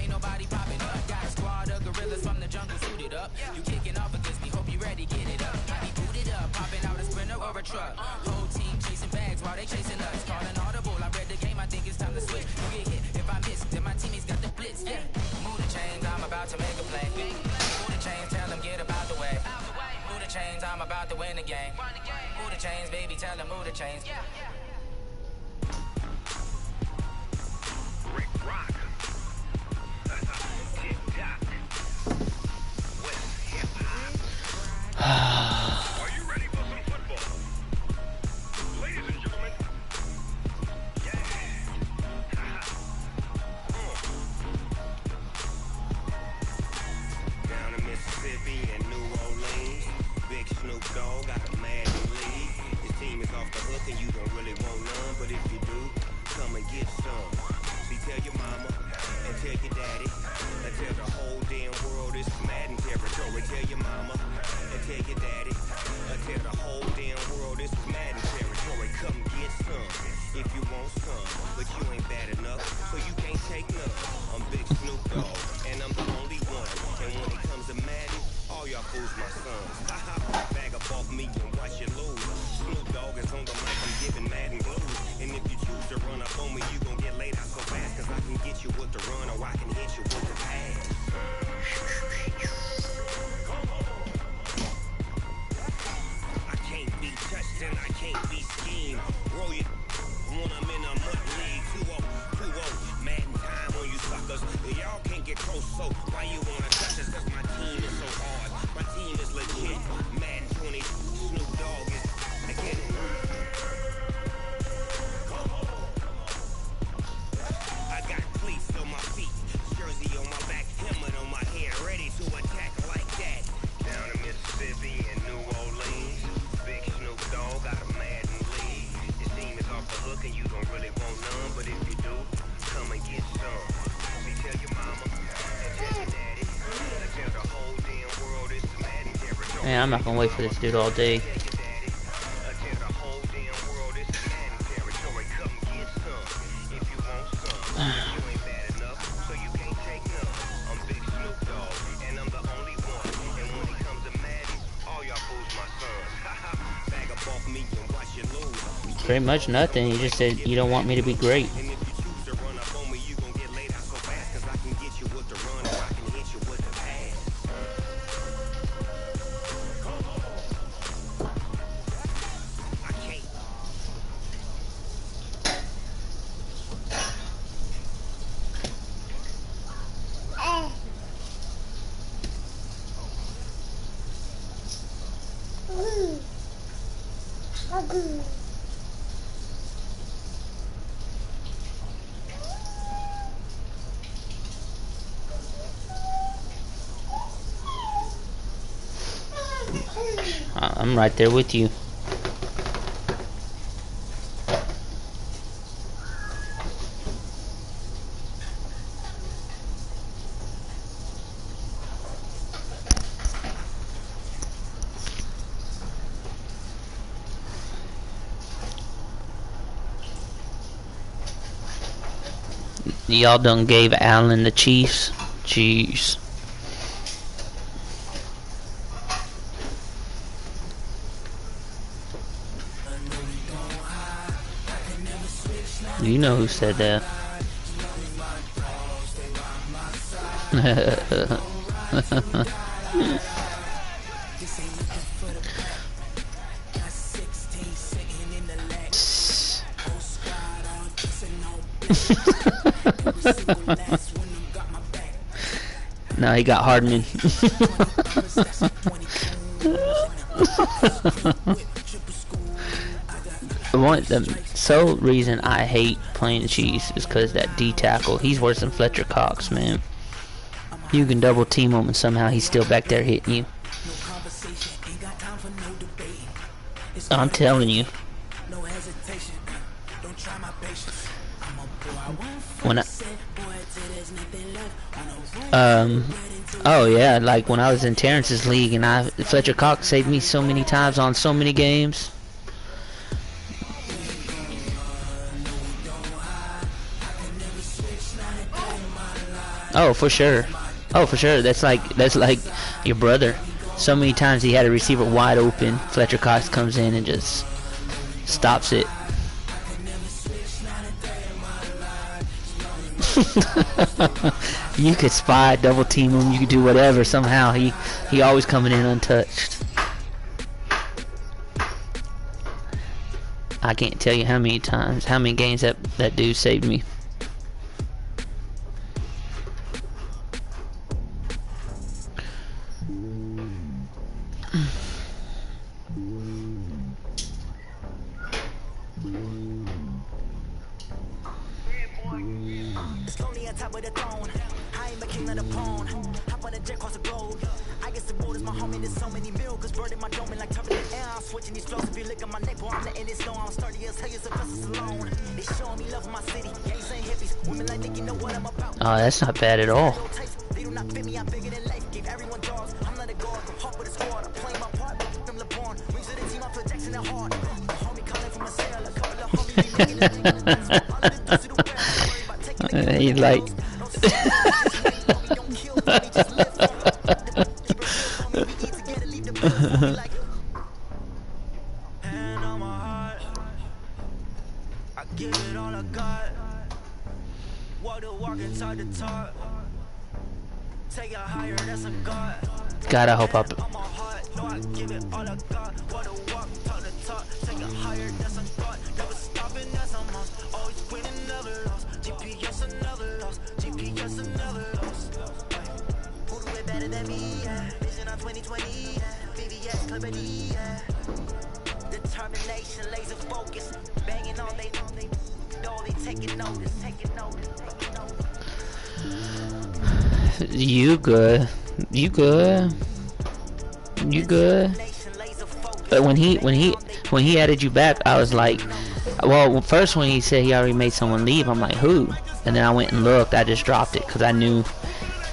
Man, I'm not gonna wait for this dude all day. Pretty much nothing. He just said, you don't want me to be great. I'm right there with you. Y'all done gave Allen the Chiefs? Jeez. You know who said that. No, he got Hardman. The sole reason I hate playing the Chiefs is because that D tackle, he's worse than Fletcher Cox, man. You can double team him and somehow he's still back there hitting you. I'm telling you. When oh yeah, like when I was in Terrence's league and Fletcher Cox saved me so many times on so many games. Oh, for sure. Oh, for sure. That's like your brother. So many times he had a receiver wide open. Fletcher Cox comes in and just stops it. You could spy, double team him. You could do whatever. Somehow he always coming in untouched. I can't tell you how many times, how many games that dude saved me. Oh, that's not bad at all. He's like God, I hope Determination, laser focus, banging all they taking notice. You good. But when he added you back, I was like, well, first when he said he already made someone leave, I'm like, who? And then I went and looked. I just dropped it because I knew.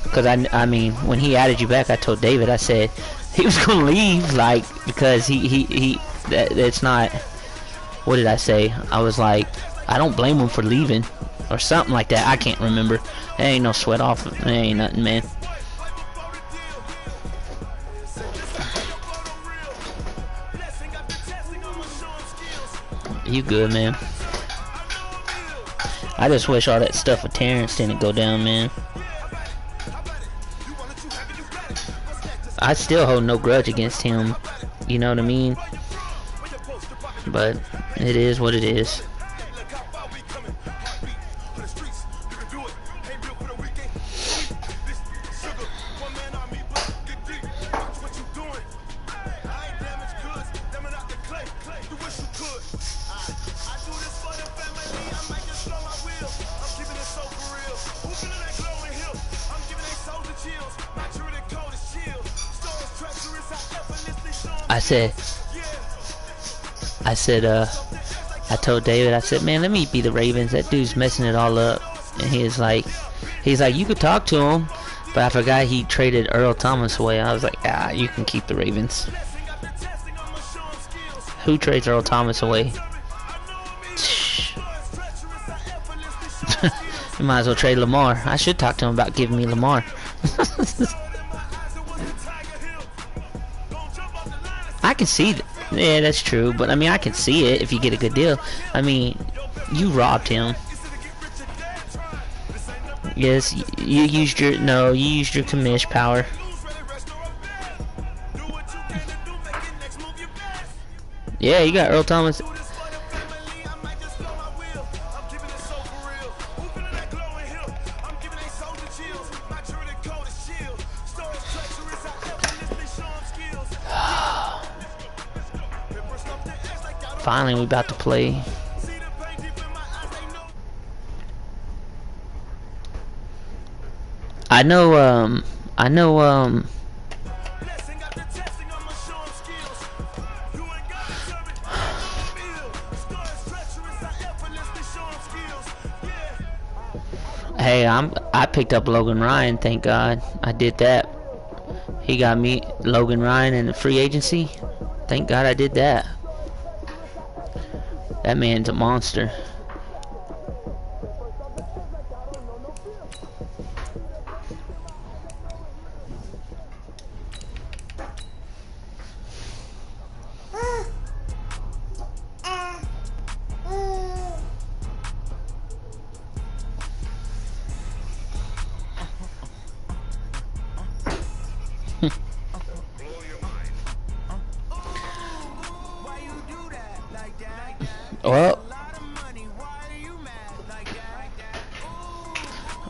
Because I mean, when he added you back, I told David, I said he was gonna leave, like, because it's not. What did I say? I was like, I don't blame him for leaving, or something like that. I can't remember. There ain't no sweat off. There ain't nothing, man. You good, man? I just wish all that stuff with Terrence didn't go down, man. I still hold no grudge against him. You know what I mean? But it is what it is. I told David, I said, man, let me be the Ravens. That dude's messing it all up. And he's like, you could talk to him, but I forgot he traded Earl Thomas away. I was like, you can keep the Ravens. Who trades Earl Thomas away? You might as well trade Lamar. I should talk to him about giving me Lamar. I can see that. Yeah, that's true. But I mean, I can see it if you get a good deal. I mean, you robbed him. Yes, you used your commish power. Yeah, you got Earl Thomas. Finally, we about to play. I know. Hey, I picked up Logan Ryan. Thank God I did that. He got me Logan Ryan in the free agency. Thank God I did that. That man's a monster.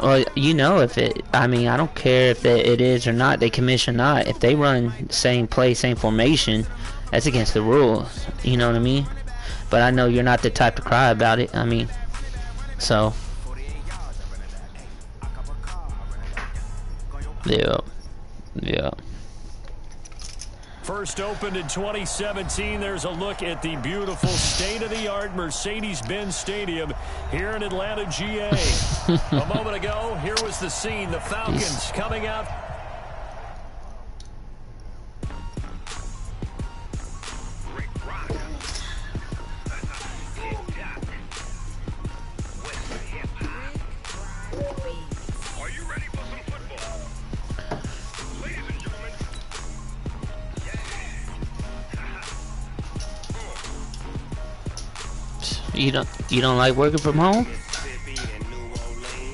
Well, you know, if it, I mean, I don't care if it is or not, they commission or not. If they run same play, same formation, that's against the rules. You know what I mean? But I know you're not the type to cry about it. I mean, so. Yeah. First opened in 2017. There's a look at the beautiful state-of-the-art Mercedes-Benz Stadium here in Atlanta, GA. A moment ago, here was the scene. The Falcons coming out. You don't like working from home?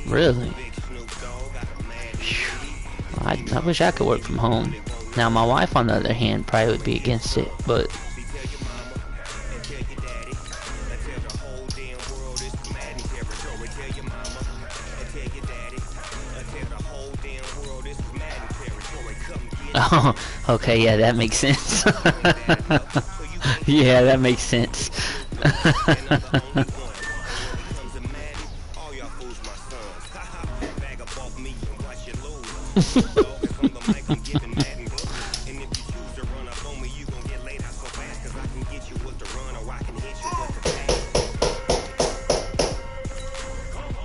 Really? I wish I could work from home. Now my wife, on the other hand, probably would be against it, but oh, okay, yeah, that makes sense. Yeah, that makes sense.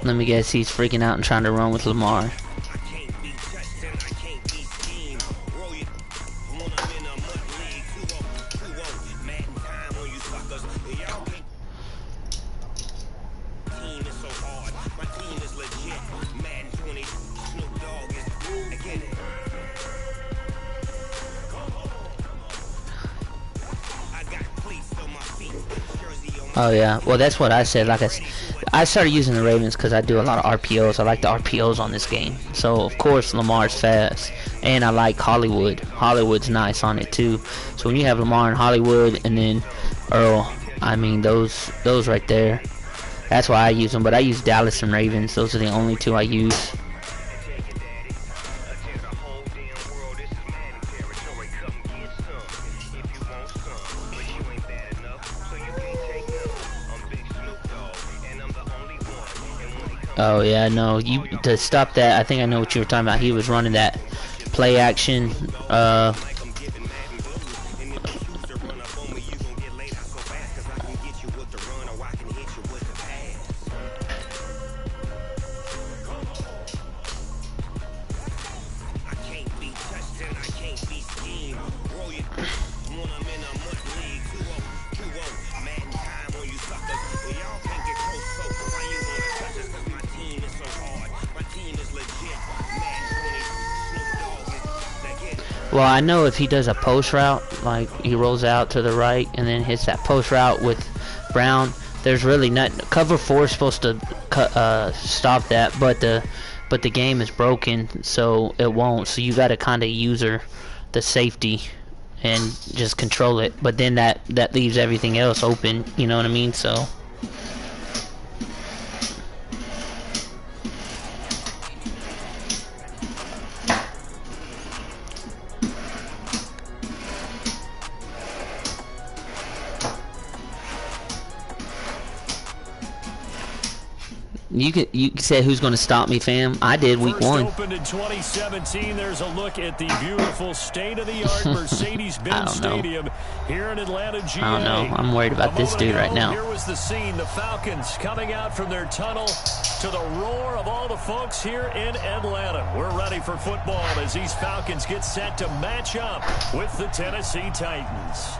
Let me guess, he's freaking out and trying to run with Lamar. Oh yeah, well that's what I said. Like I started using the Ravens because I do a lot of RPOs. I like the RPOs on this game. So of course Lamar's fast, and I like Hollywood. Hollywood's nice on it too. So when you have Lamar and Hollywood, and then Earl, I mean those right there. That's why I use them. But I use Dallas and Ravens. Those are the only two I use. Oh yeah, no, you to stop that. I think I know what you were talking about. He was running that play action, Well, I know if he does a post route, like he rolls out to the right and then hits that post route with Brown, there's really not cover 4 is supposed to stop that, but the game is broken, so it won't. So you got to kind of use the safety and just control it. But then that leaves everything else open. You know what I mean? So. You said who's going to stop me, fam? I did week 1. First opened in 2017. There's a look at the beautiful state-of-the-art Mercedes-Benz Stadium here in Atlanta, GA. I don't know. I'm worried about this dude right now. Here was the scene. The Falcons coming out from their tunnel to the roar of all the folks here in Atlanta. We're ready for football as these Falcons get set to match up with the Tennessee Titans.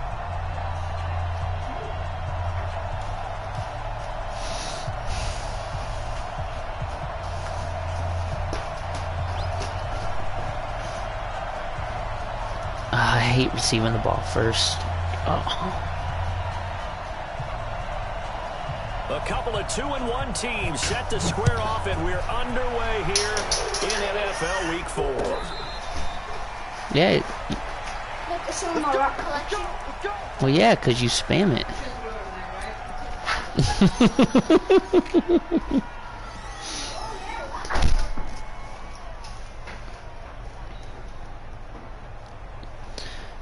I hate receiving the ball first. A couple of 2-1 teams set to square off, and we're underway here in NFL Week 4. Yeah. Well, yeah, because you spam it.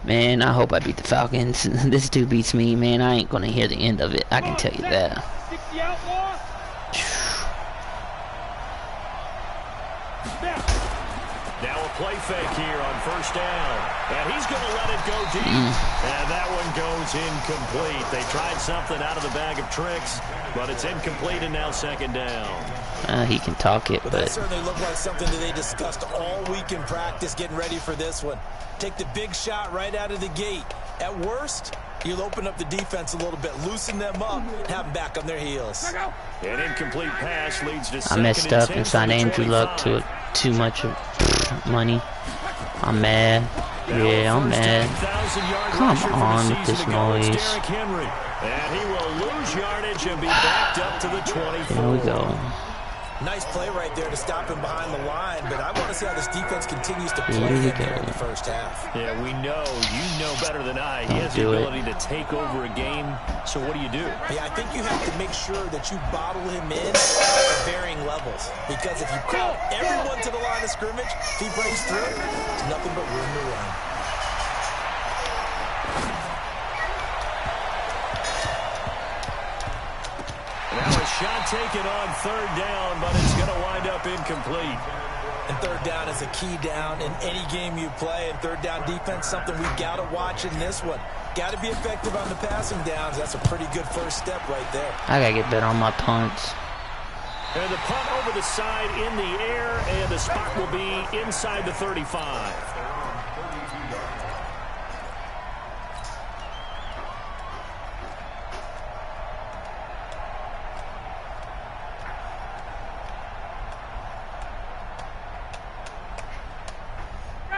Man, I hope I beat the Falcons. This dude beats me, man. I ain't gonna hear the end of it. I can tell you that. Now a play fake here on first down. And he's gonna let it go deep. And that one goes incomplete. They tried something out of the bag of tricks, but it's incomplete and now second down. He can talk it, but that certainly looked like something that they discussed all week in practice, getting ready for this one. Take the big shot right out of the gate. At worst, you'll open up the defense a little bit, loosen them up, and have them back on their heels. An incomplete pass leads to I messed up and signed Andrew Luck to too much money. I'm mad. Yeah, I'm mad. Come on with this noise. And he will lose yardage and be backed up to the 24. Here we go. Nice play right there to stop him behind the line, but I want to see how this defense continues to play him here in the first half. Yeah, we know. You know better than I. He has the ability to take over a game, so what do you do? Yeah, I think you have to make sure that you bottle him in at varying levels, because if you call everyone to the line of scrimmage, if he breaks through, it's nothing but room to run. Now a shot taken on third down, but it's going to wind up incomplete. And third down is a key down in any game you play. And third down defense, something we've got to watch in this one. Got to be effective on the passing downs. That's a pretty good first step right there. I got to get better on my punts. And the punt over the side in the air, and the spot will be inside the 35.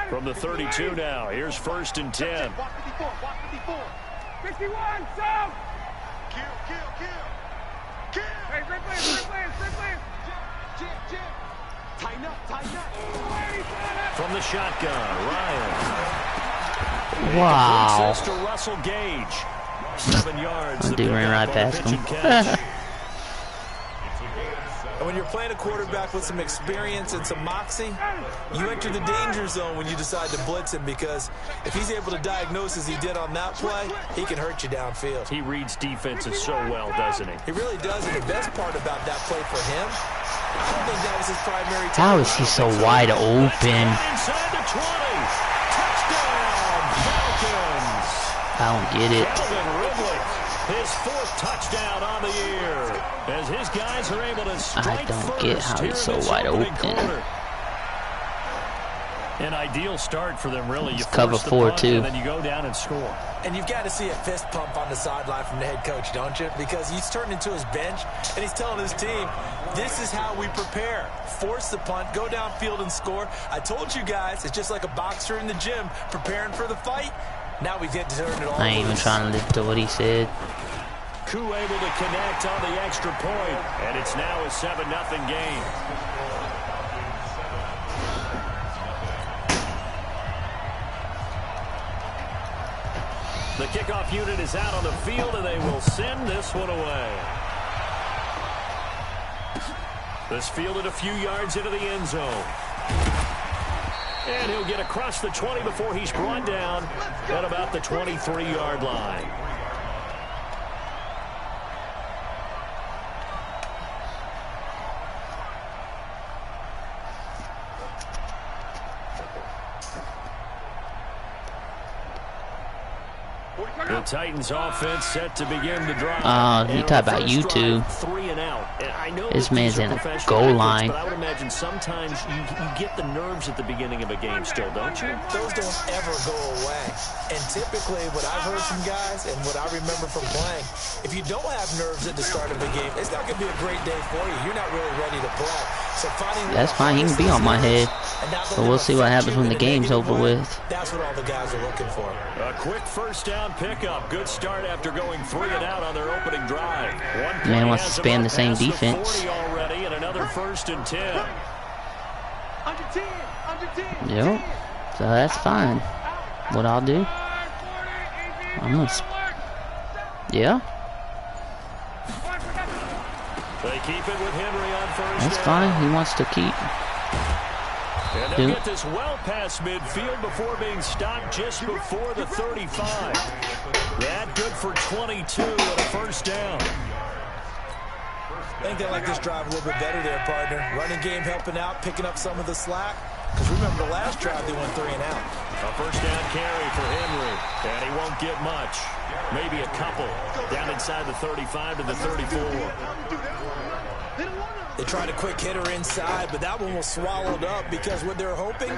From the 32 now, here's first and 10. 51, South! Kill! Hey, great players! Tighten up! From the shotgun, Ryan. Wow. To Russell Gage. 7 yards. That dude ran right past him. And when you're playing a quarterback with some experience and some moxie, you enter the danger zone when you decide to blitz him, because if he's able to diagnose as he did on that play, he can hurt you downfield. He reads defenses so well, doesn't he? He really does, and the best part about that play for him, I don't think that was his primary target. How is he so wide open? Inside the 20. Touchdown, Falcons. I don't get it. Calvin Ridley, his 4th touchdown on the year, as his guys are able to strike I don't get how he's so wide open. An ideal start for them, really. You cover 4 too. And then you go down and score. And you've got to see a fist pump on the sideline from the head coach, don't you? Because he's turned into his bench, and he's telling his team, this is how we prepare. Force the punt, go downfield and score. I told you guys, it's just like a boxer in the gym preparing for the fight. Now we get to turn it all I ain't even trying to listen to what he said. Koo able to connect on the extra point, and it's now a 7-0 game. The kickoff unit is out on the field, and they will send this one away. This fielded a few yards into the end zone. And he'll get across the 20 before he's brought down at about the 23-yard line. The Titans offense set to begin the drive. You talk about YouTube. 3 and out. And I know this man's in a goal line. But I would imagine sometimes you get the nerves at the beginning of a game still, don't you? Those don't ever go away. And typically what I've heard from guys and what I remember from playing, if you don't have nerves at the start of a game, it's not going to be a great day for you. You're not really ready to play. So that's fine. He can be on my head. But we'll see what happens when the game's over with. That's what all the guys are looking for. A quick first down pickup. Good start after going 3 and out on their opening drive. Man wants to span the same defense. Already and another 1st and 10. Yep. So that's fine. What I'll do, I'm gonna. Yeah. They keep it with Henry on first. That's fine. He wants to keep. And they'll get this well past midfield before being stopped just before the 35. That good for 22 and a first down. I think they like this drive a little bit better there, partner. Running game helping out, picking up some of the slack. Because remember, the last drive they went 3 and out. A first down carry for Henry, and he won't get much. Maybe a couple down inside the 35 to the 34. They tried a quick hitter inside, but that one was swallowed up because what they're hoping,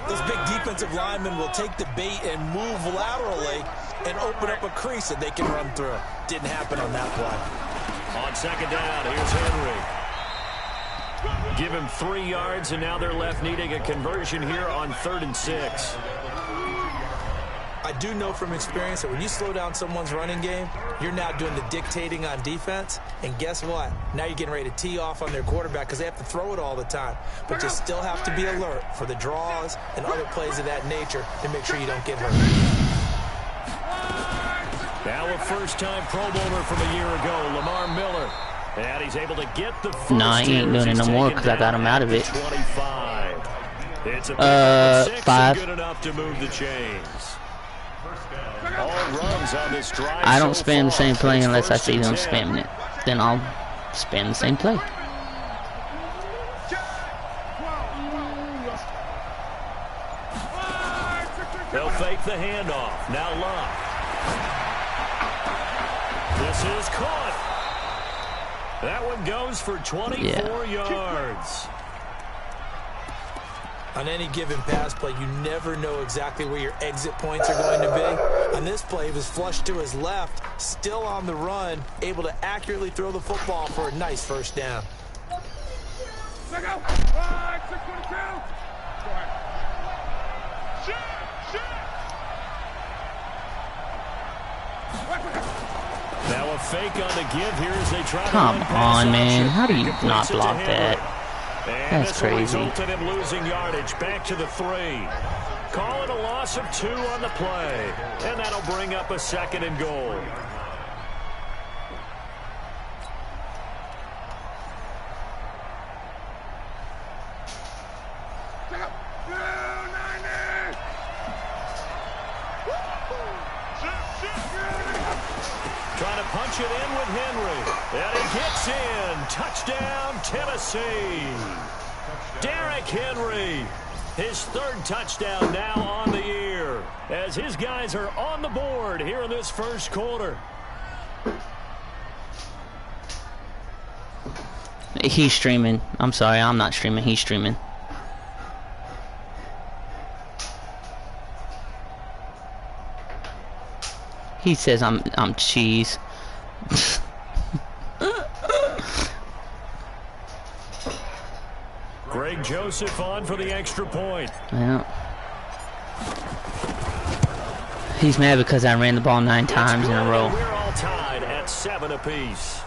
those big defensive linemen will take the bait and move laterally and open up a crease that they can run through. Didn't happen on that play. On second down, here's Henry. Give him 3 yards, and now they're left needing a conversion here on 3rd and 6. I do know from experience that when you slow down someone's running game, you're now doing the dictating on defense. And guess what? Now you're getting ready to tee off on their quarterback because they have to throw it all the time. But you still have to be alert for the draws and other plays of that nature to make sure you don't get hurt. Now a first-time Pro Bowler from a year ago, Lamar Miller. And he's able to get the first. Nah, he ain't doing it no more because I got him out of it. 25. It's a 5. Good enough to move the chains. All runs on this drive. I don't spam the same play unless I see them spamming it. Then I'll spam the same play. They'll fake the handoff. Now Love. This is caught. That one goes for 24 yards. On any given pass play, you never know exactly where your exit points are going to be. On this play, he was flushed to his left, still on the run, able to accurately throw the football for a nice first down. Now a fake on the give here as they try to Come on, man. How do you not block that? That's crazy. Resulted in losing yardage back to the 3. Call it a loss of 2 on the play. And that'll bring up a 2nd and goal. Trying to punch it in with Henry. And he gets in. Touchdown, Tennessee. Derrick Henry. His 3rd touchdown now on the year. As his guys are on the board here in this first quarter. He's streaming. I'm sorry, I'm not streaming. He's streaming. He says I'm cheese. Greg Joseph on for the extra point. Yeah. He's mad because I ran the ball 9 times in a row. We're all tied at 7 apiece.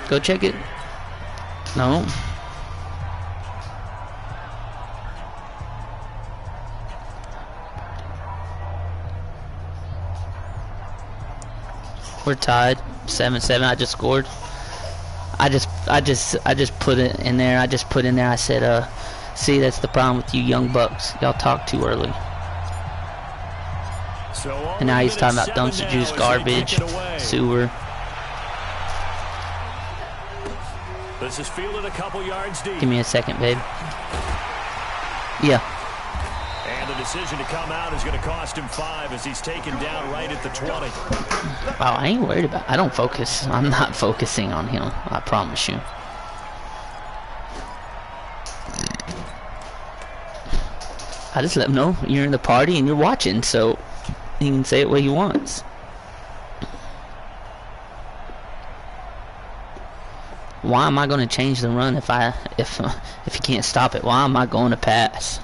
Go check it. No. We're tied, 7-7. I just scored. I just put it in there. I just put in there. I said, see, that's the problem with you young bucks. Y'all talk too early. And now he's talking about dumpster juice, garbage, sewer. This is fielded a couple yards deep. Give me a second, babe. Yeah. And the decision to come out is going to cost him 5 as he's taken down right at the 20. Wow, I ain't worried about it. I don't focus. I'm not focusing on him. I promise you. I just let him know you're in the party and you're watching, so he can say it what he wants. Why am I going to change the run if he can't stop it? Why am I going to pass?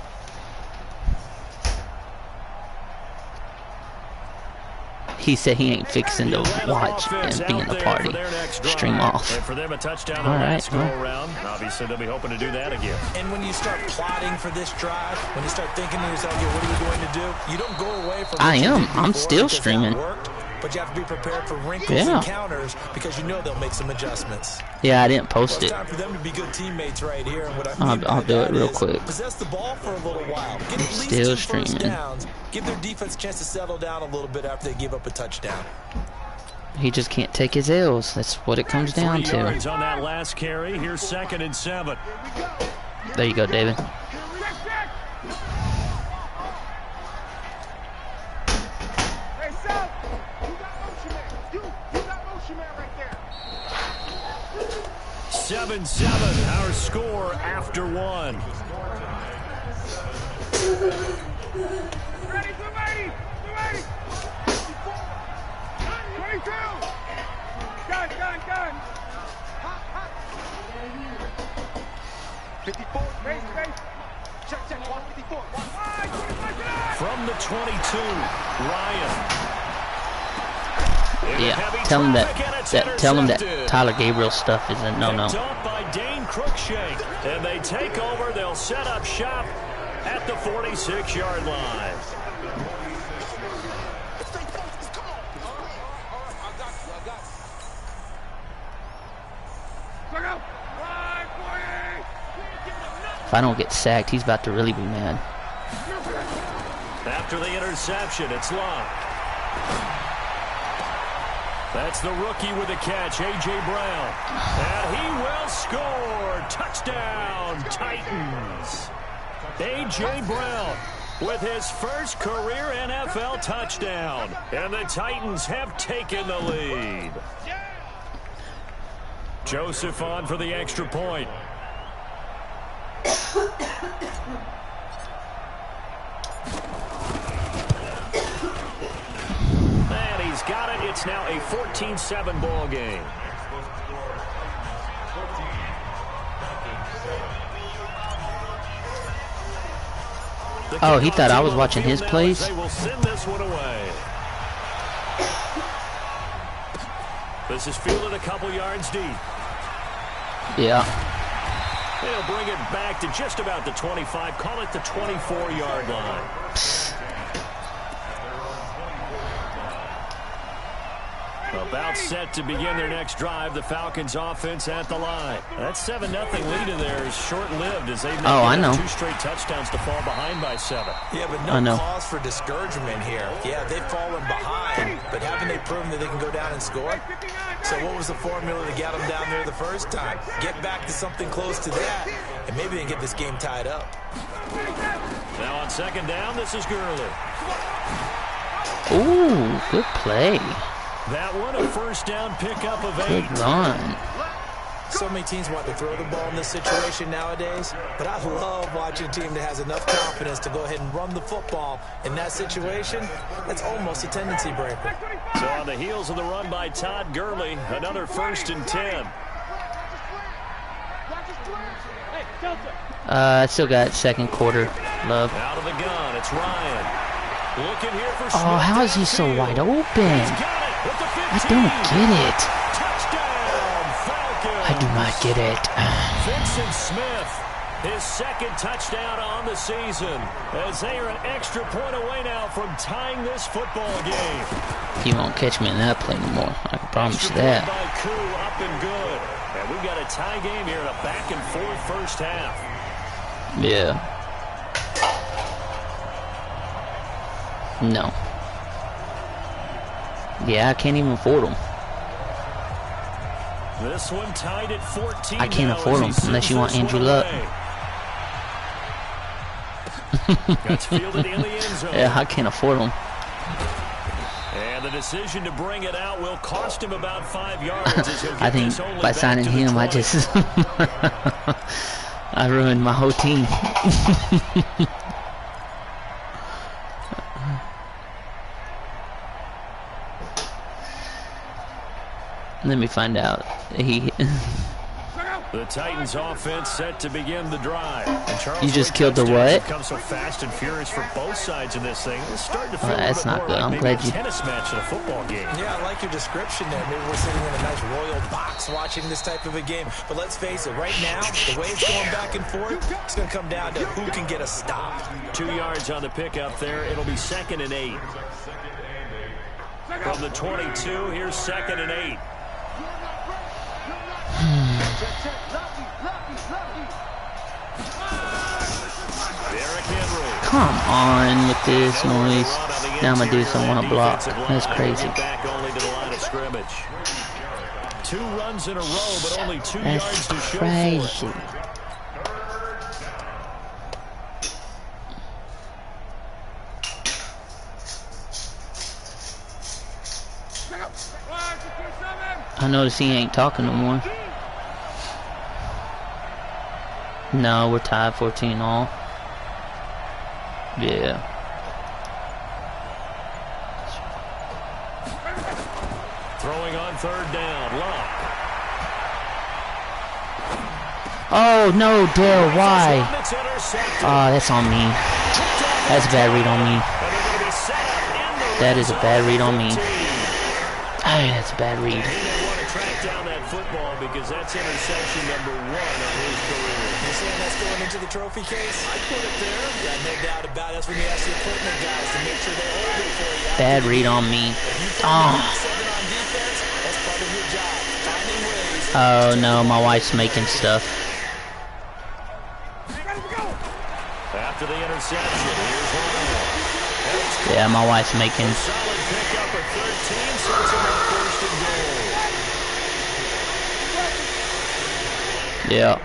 He said he ain't fixing to watch and be in the party. Stream off. And for them, a touchdown All right, go around. Obviously, they'll be hoping to do that again. And when you start plotting for this drive, when you start thinking to yourself, okay, what are we going to do? You don't go away from I am. I'm still streaming. But you have to be prepared for wrinkles and counters because you know they'll make some adjustments. Yeah, I didn't post it. It's time for them to be good teammates right here. And what I'll do it real quick. Possess the ball for a little while. Get at least still 2 streaming. first downs. Give their defense a chance to settle down a little bit after they give up a touchdown. He just can't take his L's. That's what it comes down 3 to. yards on that last carry. Here's 2nd and 7. There you go, David. Seven, our score after 1. Ready, 280! 22! Gun! Hot! 54, base. Check, 154. From the 22, Ryan. Yeah, tell him that Tyler Gabriel stuff is a no-no. Dumped by Dane Cruikshank, and they take over. They'll set up shop at the 46-yard line. If I don't get sacked, he's about to really be mad. After the interception, it's Love. That's the rookie with the catch, A.J. Brown. And he will score. Touchdown, Titans. A.J. Brown with his first career NFL touchdown. And the Titans have taken the lead. Joseph on for the extra point. And he's got it. It's now a 14-7 ball game. Oh, he thought I was watching his plays? They will send this one away. This is fielded a couple yards deep. Yeah. They'll bring it back to just about the 25. Call it the 24-yard line. About set to begin their next drive. The Falcons offense at the line. That 7-0 lead in there is short-lived as they've now 2 straight touchdowns to fall behind by 7. Yeah, but no cause for discouragement here. Yeah, they've fallen behind, but haven't they proven that they can go down and score? So what was the formula to get them down there the first time? Get back to something close to that, and maybe they can get this game tied up. Now on second down, this is Gurley. Ooh, good play. That one, a first down pickup of 8. Good run. So many teams want to throw the ball in this situation nowadays, but I love watching a team that has enough confidence to go ahead and run the football. In that situation, that's almost a tendency breaker. So on the heels of the run by Todd Gurley, another 1st and 10. I still got second quarter. Love. Out of the gun, it's Ryan. Looking here for Oh, how is he so wide open? I don't get it. I do not get it. Vincent Smith, his 2nd touchdown on the season, as they are an extra point away now from tying this football game. You won't catch me in that play anymore. I can promise you that. By Koo, up and good. And we've got a tie game here in a back-and-forth first half. Yeah. No. Yeah, I can't even afford them. This one tied at 14. I can't afford them unless you want Andrew Luck. That's fielded in the end zone. Yeah, I can't afford them. And the decision to bring it out will cost him about 5 yards. I think by signing him, I just I ruined my whole team. Let me find out. The Titans offense set to begin the drive. And you just killed the what? Come so fast and furious for both sides in this thing. It's starting to feel that's not good. I'm glad you. Tennis match in a football game. Yeah, I like your description there. Maybe we're sitting in a nice royal box watching this type of a game. But let's face it, right now, the way it's going back and forth, it's going to come down to who can get a stop. 2 yards on the pickup there. It'll be 2nd and 8. From the 22, here's 2nd and 8. Come on with this noise. Now I'm going to do something on a block. That's crazy. Back only to the line of scrimmage. 2 runs in a row, but only 2 yards to show crazy. For it. I notice he ain't talking no more. No, we're tied 14-all. Yeah. Throwing on 3rd down, Luck. Oh no, Dale, why? Oh, that's on me. That's a bad read on me. That is a bad read on me. That's a bad read. They want to track down that football because that's interception number 1 on his career. You're saying that's going into the trophy case? I put it there. Yeah, no doubt about it. That's when you ask the equipment guys to make sure they hold it for you. Bad read on me. Oh no, my wife's making stuff. After the interception, here's Ryan. Yeah, my wife's making. Solid pickup of 13, so it's about 1st and goal. Yeah.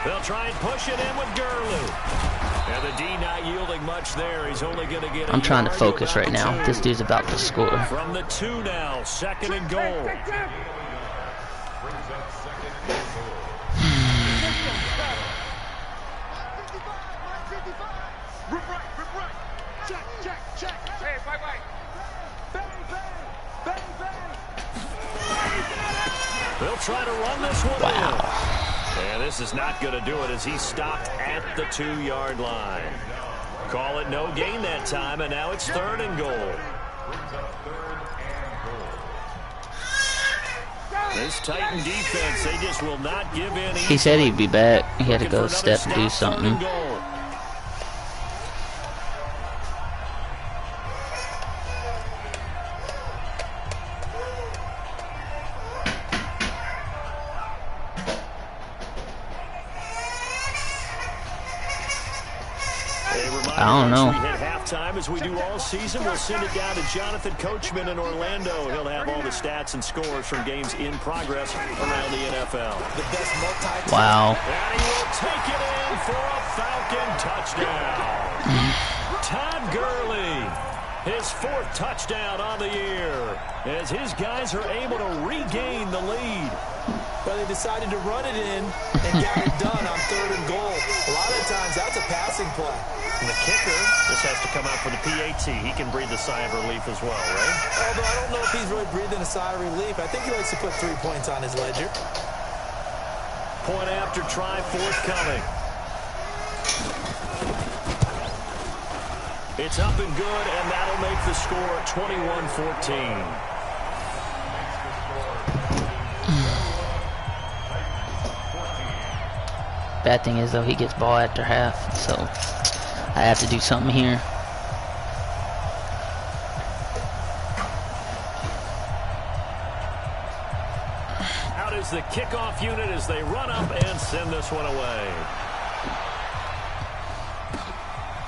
They'll try and push it in with Gurley. And the D not yielding much there. He's only going to get I'm trying to focus right now. This dude's about to score. From the 2 now, 2nd and goal. They'll try to run this one. Wow. And this is not going to do it as he stopped at the 2-yard line. Call it no gain that time, and now it's 3rd and goal. This Titan defense, they just will not give in. He said he'd be back. He had to go step and do something. I don't know. We hit halftime as we do all season. We'll send it down to Jonathan Coachman in Orlando. He'll have all the stats and scores from games in progress around the NFL. The best wow. And he will take it in in for a Falcon touchdown. Todd Gurley, his 4th touchdown on the year, as his guys are able to regain the lead. But they decided to run it in and got it done on 3rd and goal. A lot of times that's a passing play. And the kicker, this has to come out for the PAT. He can breathe a sigh of relief as well, right? Although I don't know if he's really breathing a sigh of relief. I think he likes to put 3 points on his ledger. Point after try forthcoming. It's up and good, and that'll make the score 21-14. Bad thing is, though, he gets ball after half, so I have to do something here. Out is the kickoff unit as they run up and send this one away.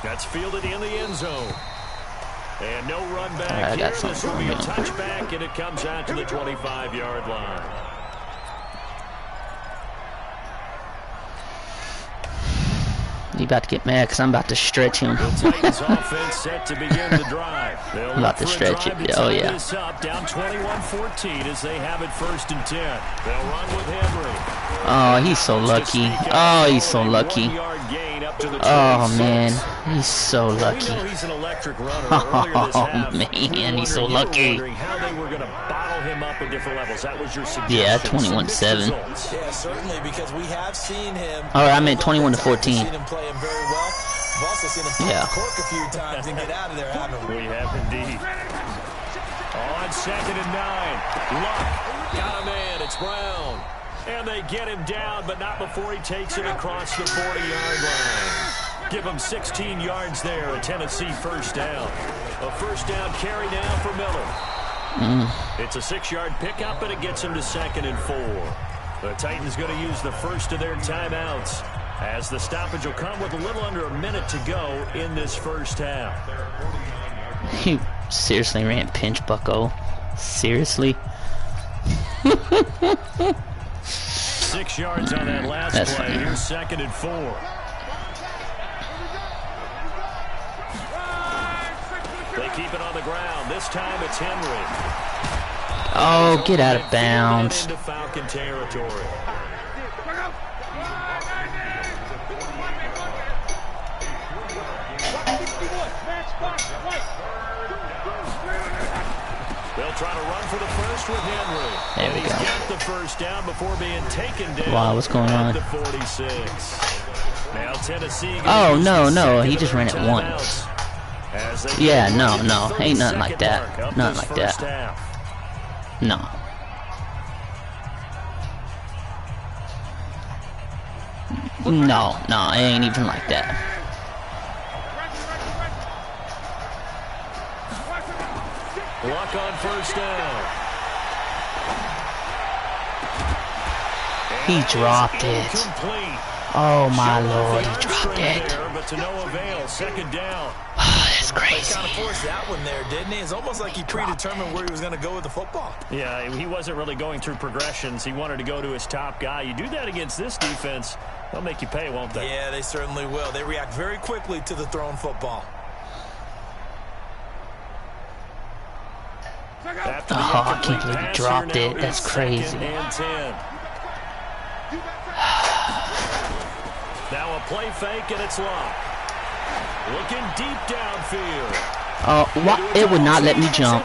That's fielded in the end zone. And no run back here. This will be a touchback, and it comes out to the 25-yard line. You about to get mad because I'm about to stretch him. The Titans offense set to begin the drive. I'm about to stretch it. Oh, yeah. Up, down 21-14 as they have it 1st and 10. They'll run with Henry. Oh, he's so lucky. Oh, he's so lucky. Oh, man. He's so lucky. He's an electric runner. Oh, man. He's so lucky. How they were going to bottle him up at different levels. That was your suggestion. Yeah, 21-7. Yeah, certainly, because we have seen him. Oh, I meant 21-14. Seen him play him very well. We've also seen him pop the cork a few times and get out of there, haven't we? We have indeed. On 2nd and 9. Luck got a man. It's Brown. And they get him down, but not before he takes it across the 40-yard line. Give him 16 yards there, a Tennessee 1st down. A 1st down carry now for Miller. It's a 6-yard pickup, and it gets him to 2nd and 4. The Titans going to use the first of their timeouts, as the stoppage will come with a little under a minute to go in this 1st half. He seriously ran pinch bucko. Seriously? 6 yards on that last play. Here's 2nd and 4. They keep it on the ground. This time it's Henry. Oh, get out of bounds. Into Falcon territory. They'll try to run for the first with Henry. There we go. He's got the 1st down before being taken down. Wow, what's going on? The 46. Now Tennessee. Oh, no. He just ran it once. Yeah, no. Ain't nothing like that. Nothing like that. No. No, it ain't even like that. Luck on 1st down. He dropped it. Oh my Lord, he dropped it. But to no avail. 2nd down. That's crazy. He kind of forced that one there, didn't he? It's almost like he predetermined where he was going to go with the football. Yeah, he wasn't really going through progressions. He wanted to go to his top guy. You do that against this defense, they'll make you pay, won't they? Yeah, they certainly will. They react very quickly to the thrown football. Oh, I can't believe he dropped it. That's crazy. Now a play fake, and it's Luck. Looking deep downfield. Oh, what? It would not let me jump.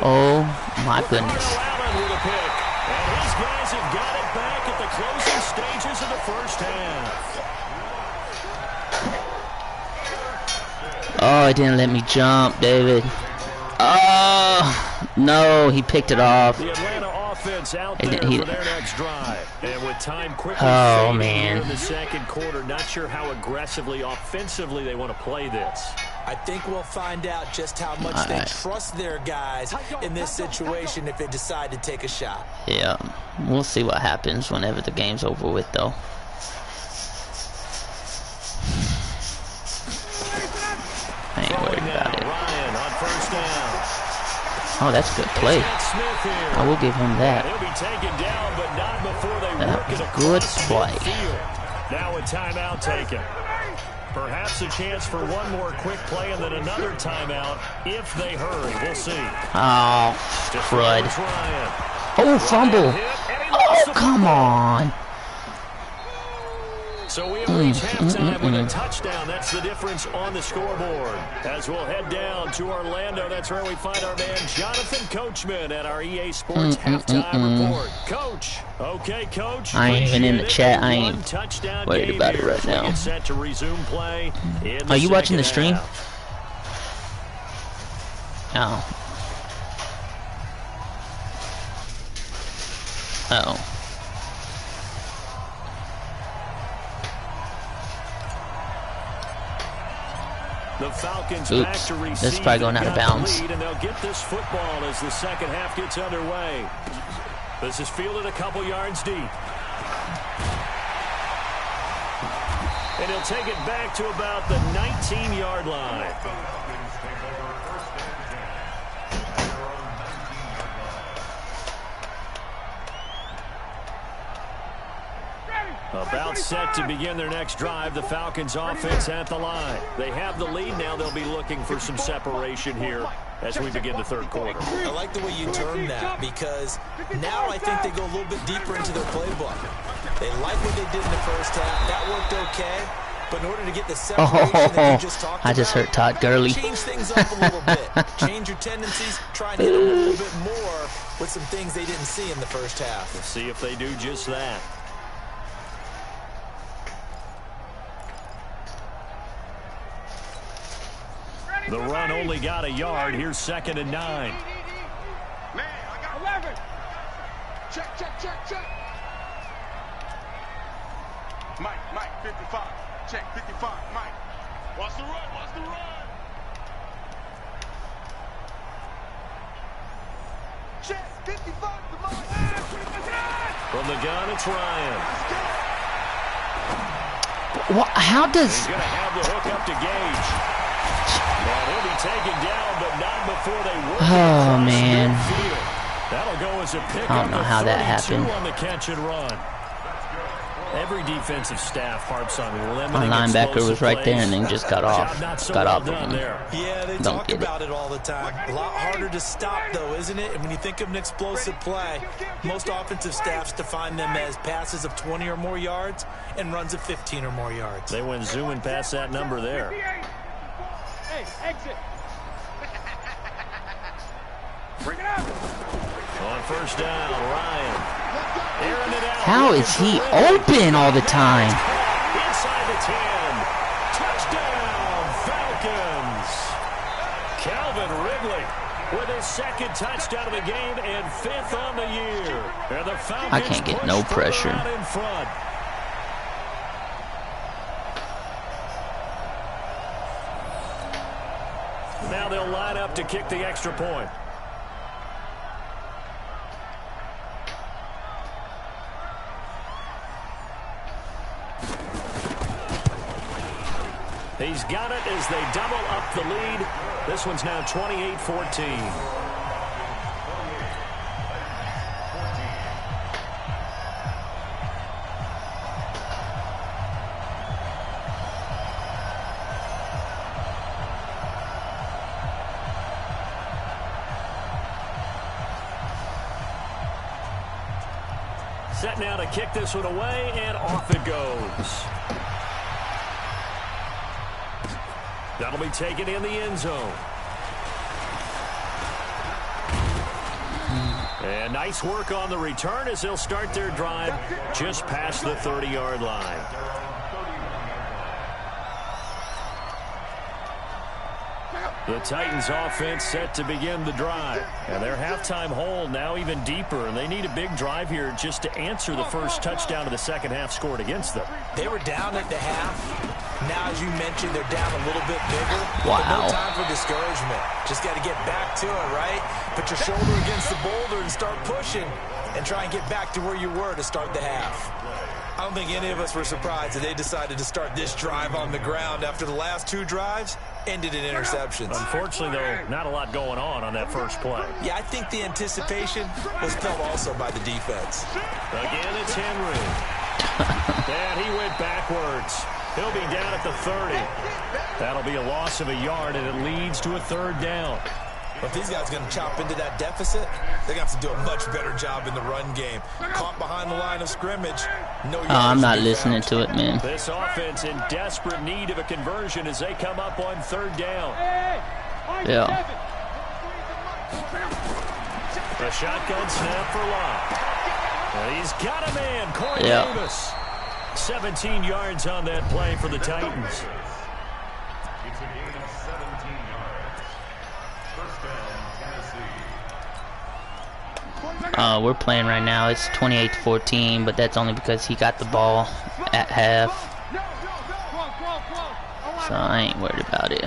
Oh, my goodness. And his guys have got it back at the closing stages of the 1st half. Oh, it didn't let me jump, David. Oh, no, he picked it off. The Atlanta offense out there for their next drive. And with time quickly man. in the 2nd quarter, not sure how aggressively, offensively they want to play this. I think we'll find out just how much they trust their guys in this situation if they decide to take a shot. Yeah, we'll see what happens whenever the game's over with, though. I ain't worried about it. Ryan on 1st down. Oh, that's a good play. I will give him that. He'll be taken down, but not before they That was a good play. Now a timeout taken. Perhaps a chance for one more quick play and then another timeout if they hurry. We'll see. Oh, crud. Oh, fumble. Oh, come on. So we have reached halftime with a touchdown. That's the difference on the scoreboard. As we'll head down to Orlando, that's where we find our man Jonathan Coachman at our EA Sports halftime report. Coach. Okay, Coach. I ain't even in the chat. I ain't worried about it right now. Set to resume play. Are you watching the stream? Oh. Uh-oh. The Falcons back to receive. This is probably going out of bounds. And they'll get this football as the second half gets underway. This is fielded a couple yards deep. And he'll take it back to about the 19-yard line. About set to begin their next drive. The Falcons offense at the line. They have the lead now. They'll be looking for some separation here as we begin the third quarter. I like the way you term that because now I think they go a little bit deeper into their playbook. They like what they did in the first half. That worked okay. But in order to get the separation that you just talked about, I just hurt Todd Gurley. Change things up a little bit. Change your tendencies. Try and hit them a little bit more with some things they didn't see in the first half. Let's see if they do just that. The run only got a yard. Here's 2nd and 9. Man, I got 11. Check. Mike, 55. Check, 55. Mike. Watch the run. Check, 55. From the gun, it's Ryan. What? How does... He's going to have the hook up to Gage. And he'll be taken down, but not before they work. Oh, man. That'll go as a pick. I don't know how that happened. On the catch and run. Every defensive staff harps on limiting. My linebacker was right there and then just got off. Got off of him. Yeah, they talk about it all the time. A lot harder to stop, though, isn't it? And when you think of an explosive play, most offensive staffs define them as passes of 20 or more yards and runs of 15 or more yards. They went zooming past that number there. Hey, exit. Bring it up. On first down, Ryan. Airing it out. How is he open all the time? Inside the 10. Touchdown, Falcons. Calvin Ridley with his 2nd touchdown of the game and 5th on the year. And the Falcons I can't get no pressure. in front. Now they'll line up to kick the extra point. He's got it as they double up the lead. This one's now 28-14. Set now to kick this one away, and off it goes. That'll be taken in the end zone. And nice work on the return as they'll start their drive just past the 30-yard line. The Titans offense set to begin the drive. And their halftime hole now even deeper. And they need a big drive here just to answer the first touchdown of the second half scored against them. They were down at the half. Now, as you mentioned, they're down a little bit bigger. Wow. But no time for discouragement. Just got to get back to it, right? Put your shoulder against the boulder and start pushing. And try and get back to where you were to start the half. I don't think any of us were surprised that they decided to start this drive on the ground after the last 2 drives ended in interceptions. Unfortunately, though, not a lot going on that first play. Yeah, I think the anticipation was felt also by the defense. Again, it's Henry. And he went backwards. He'll be down at the 30. That'll be a loss of a yard, and it leads to a 3rd down. If these guys are going to chop into that deficit, they're going to have to do a much better job in the run game. Caught behind the line of scrimmage. No, I'm not listening to it, man. This offense in desperate need of a conversion as they come up on 3rd down. Yeah. A shotgun snap for Locke. And he's got a man, Corey Davis. 17 yards on that play for the Titans. It's a gain of 17 yards. First down, Tennessee. We're playing right now. It's 28-14, but that's only because he got the ball at half. So I ain't worried about it.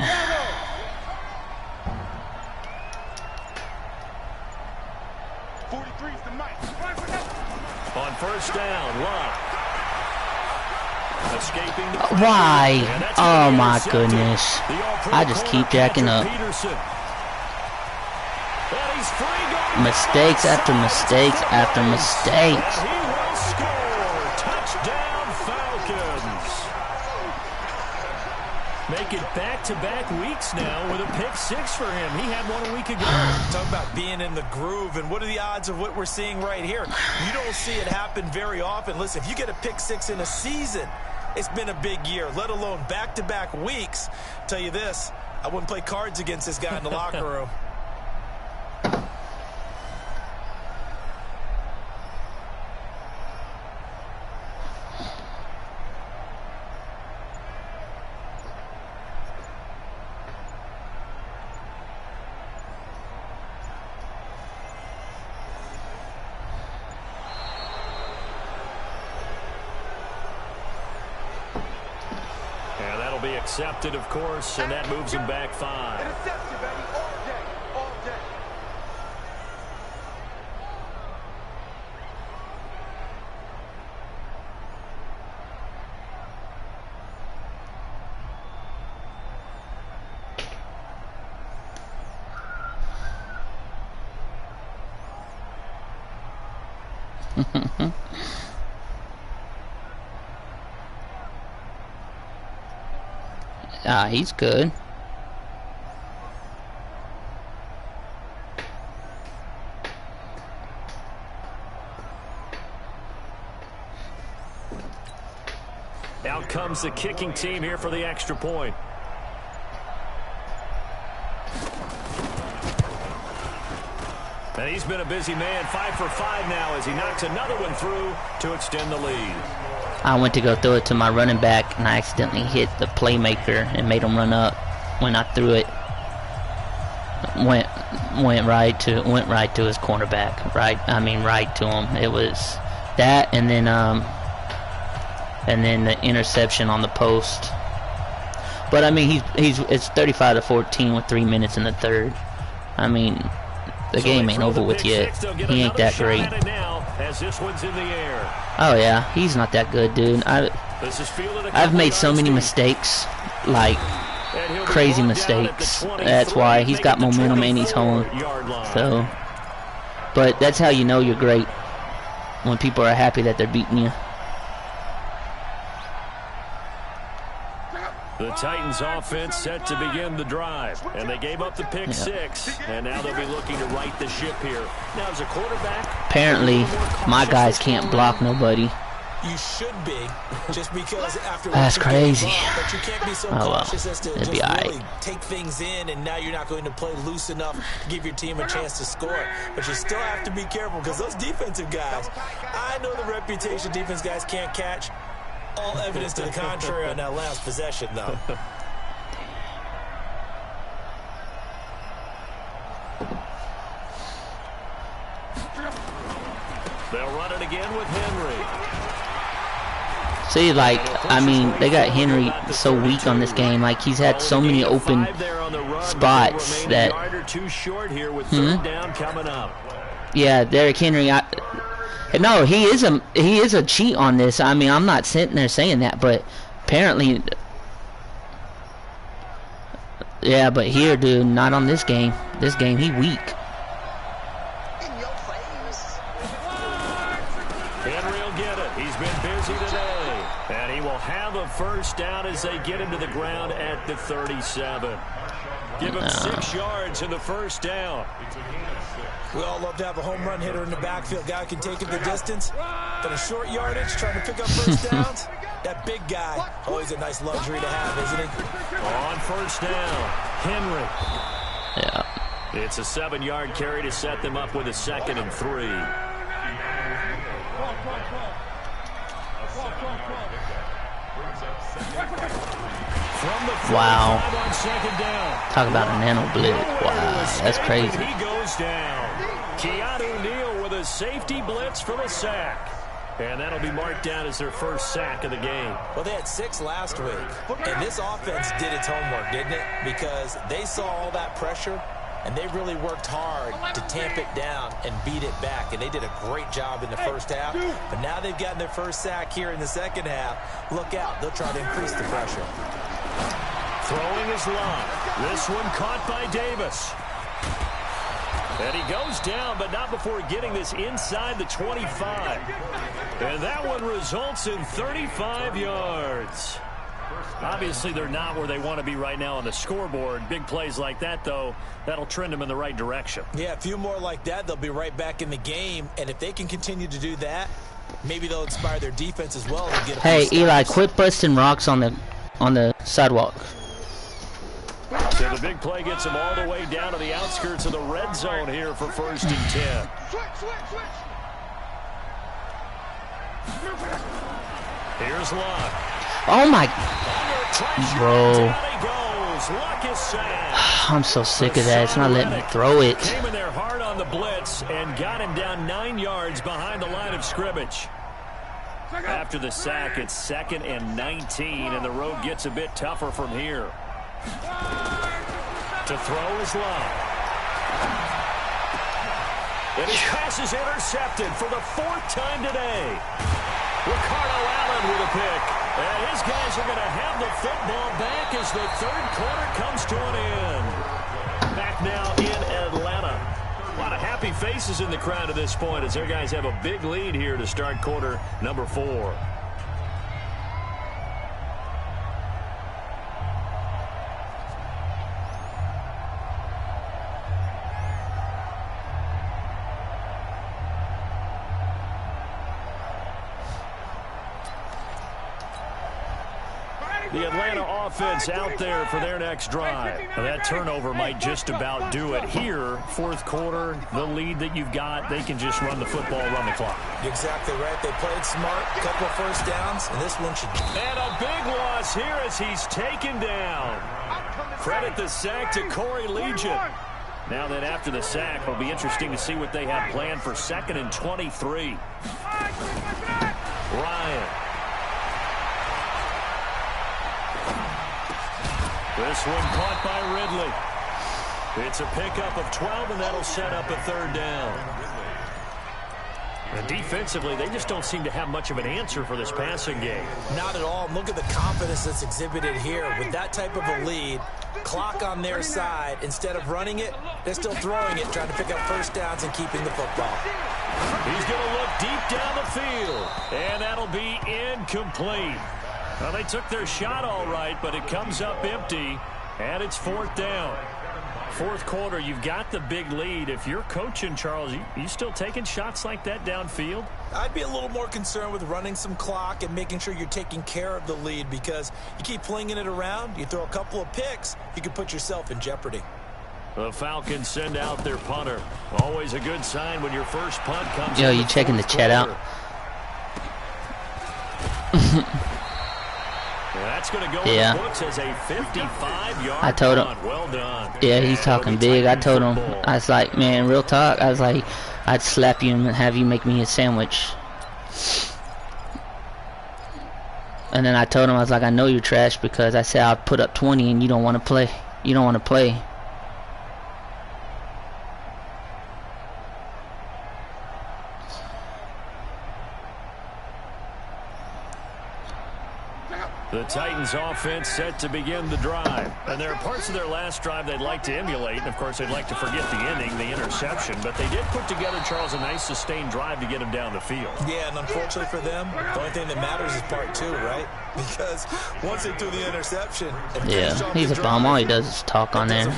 On first down, Locke. Escaping. Why? Oh my goodness. I just keep jacking up. Mistakes after mistakes after mistakes. He will score. Touchdown, Falcons. Make it back-to-back weeks now with a pick 6 for him. He had one a week ago. Talk about being in the groove, and what are the odds of what we're seeing right here? You don't see it happen very often. Listen, if you get a pick 6 in a season, it's been a big year, let alone back-to-back weeks. I'll tell you this, I wouldn't play cards against this guy in the locker room. Accepted, of course, and that moves him back 5. Interception, baby, all day, all day. He's good. Out comes the kicking team here for the extra point. And he's been a busy man, 5 for 5 now as he knocks another one through to extend the lead. I went to go throw it to my running back, and I accidentally hit the playmaker and made him run up. When I threw it, went right to his cornerback. Right to him. It was that, and then the interception on the post. But I mean, it's 35-14 with 3 minutes in the third. I mean, the game ain't over with yet. He ain't that great. As this one's in the air. Oh yeah, he's not that good, dude. I've made so many mistakes, like crazy mistakes. That's why he's got momentum and he's home. So, but that's how you know you're great, when people are happy that they're beating you. The Titans offense set to begin the drive, and they gave up the pick 6, and now they'll be looking to right the ship here. Now as a quarterback, apparently my guys can't block nobody. You should be, just because after that's crazy. But you can't be so cautious as to just really take things in, and now you're not going to play loose enough to give your team a chance to score. But you still have to be careful, because those defensive guys, I know the reputation defense guys can't catch. All evidence to the contrary on that last possession, though. They'll run it again with Henry. See, like, I mean, they got Henry so weak on this game. Like, he's had so many open spots that. Yeah, Derrick Henry. No, he is a cheat on this. I mean, I'm not sitting there saying that, but apparently, yeah. But here, dude, not on this game. This game, he weak. Henry will get it. He's been busy first down as they get him to the ground at the 37. Give him 6 yards in the first down. We all love to have a home run hitter in the backfield. Guy can take it the distance. But a short yardage, trying to pick up first downs. That big guy, always a nice luxury to have, isn't it? On first down, Henry. Yeah. It's a 7-yard carry to set them up with a 2nd and 3. Wow. Talk about a nano blitz. Wow, that's crazy. He goes down. Keanu Neal with a safety blitz for the sack. And that'll be marked down as their first sack of the game. Well, they had 6 last week. And this offense did its homework, didn't it? Because they saw all that pressure, and they really worked hard to tamp it down and beat it back. And they did a great job in the first half. But now they've gotten their first sack here in the second half. Look out. They'll try to increase the pressure. Throwing is Love. This one caught by Davis. And he goes down, but not before getting this inside the 25. And that one results in 35 yards. Obviously, they're not where they want to be right now on the scoreboard. Big plays like that, though, that'll trend them in the right direction. Yeah, a few more like that, they'll be right back in the game. And if they can continue to do that, maybe they'll inspire their defense as well. To get hey, Eli, quit busting rocks on the sidewalk. So the big play gets them all the way down to the outskirts of the red zone here for 1st and 10. Here's Luck. Oh my, bro. I'm so sick of that. It's not letting me throw it. Came in there hard on the blitz and got him down 9 yards behind the line of scrimmage. After the sack, it's 2nd and 19, and the road gets a bit tougher from here. To throw is Love. And his pass is intercepted for the 4th time today. Ricardo Allen with a pick. And his guys are going to have the football back as the 3rd quarter comes to an end. Back now in Atlanta. A lot of happy faces in the crowd at this point as their guys have a big lead here to start quarter number 4. The Atlanta offense out there for their next drive. Now that turnover might just about do it here. 4th quarter, the lead that you've got, they can just run the football, run the clock. Exactly right. They played smart, couple of first downs, and this one should... And a big loss here as he's taken down. Credit the sack to Corey Legion. Now that after the sack, it'll be interesting to see what they have planned for 2nd and 23. Ryan. This one caught by Ridley. It's a pickup of 12, and that'll set up a 3rd down. And defensively, they just don't seem to have much of an answer for this passing game. Not at all. Look at the confidence that's exhibited here. With that type of a lead, clock on their side, instead of running it, they're still throwing it, trying to pick up first downs and keeping the football. He's going to look deep down the field, and that'll be incomplete. Well, they took their shot all right, but it comes up empty, and it's 4th down. 4th quarter, you've got the big lead. If you're coaching, Charles, you still taking shots like that downfield? I'd be a little more concerned with running some clock and making sure you're taking care of the lead, because you keep flinging it around, you throw a couple of picks, you can put yourself in jeopardy. The Falcons send out their punter. Always a good sign when your first punt comes. Yo, you checking the chat out? That's going to go in the books as a 55-yard I told him. Well done. Yeah, he's talking big. I told him. I was like, man, real talk. I was like, I'd slap you and have you make me a sandwich. And then I told him, I was like, I know you're trash because I said I'll put up 20 and you don't want to play. You don't want to play. The Titans offense set to begin the drive. And there are parts of their last drive they'd like to emulate. And, of course, they'd like to forget the inning, the interception. But they did put together, Charles, a nice sustained drive to get him down the field. Yeah, and unfortunately for them, the only thing that matters is part two, right? Because once they threw the interception... Yeah, he's a bum. All he does is talk on there.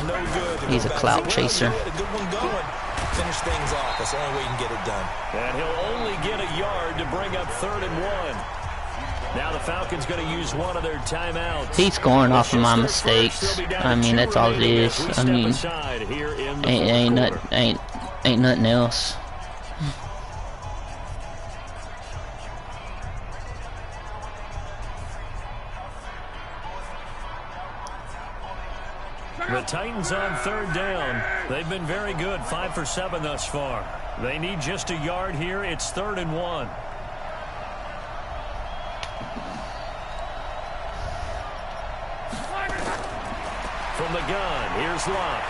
He's a clout chaser. Finish things off. That's the only way you can get it done. And he'll only get a yard to bring up 3rd and 1. Now the Falcons going to use one of their timeouts. He's scoring off of my mistakes. I mean, that's all it is. I mean, ain't nothing else. The Titans on 3rd down. They've been very good, 5 for 7 thus far. They need just a yard here. It's 3rd and 1. From the gun, here's Locke.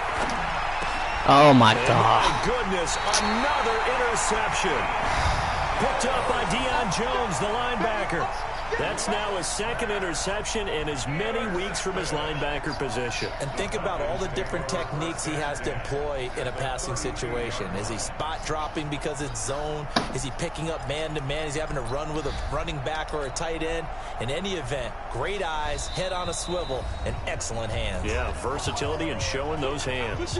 Oh my God. My goodness, another interception. Picked up by Deion Jones, the linebacker. That's now his 2nd interception in as many weeks from his linebacker position. And think about all the different techniques he has to employ in a passing situation. Is he spot dropping because it's zone? Is he picking up man-to-man? Is he having to run with a running back or a tight end? In any event, great eyes, head on a swivel, and excellent hands. Yeah, versatility and showing those hands.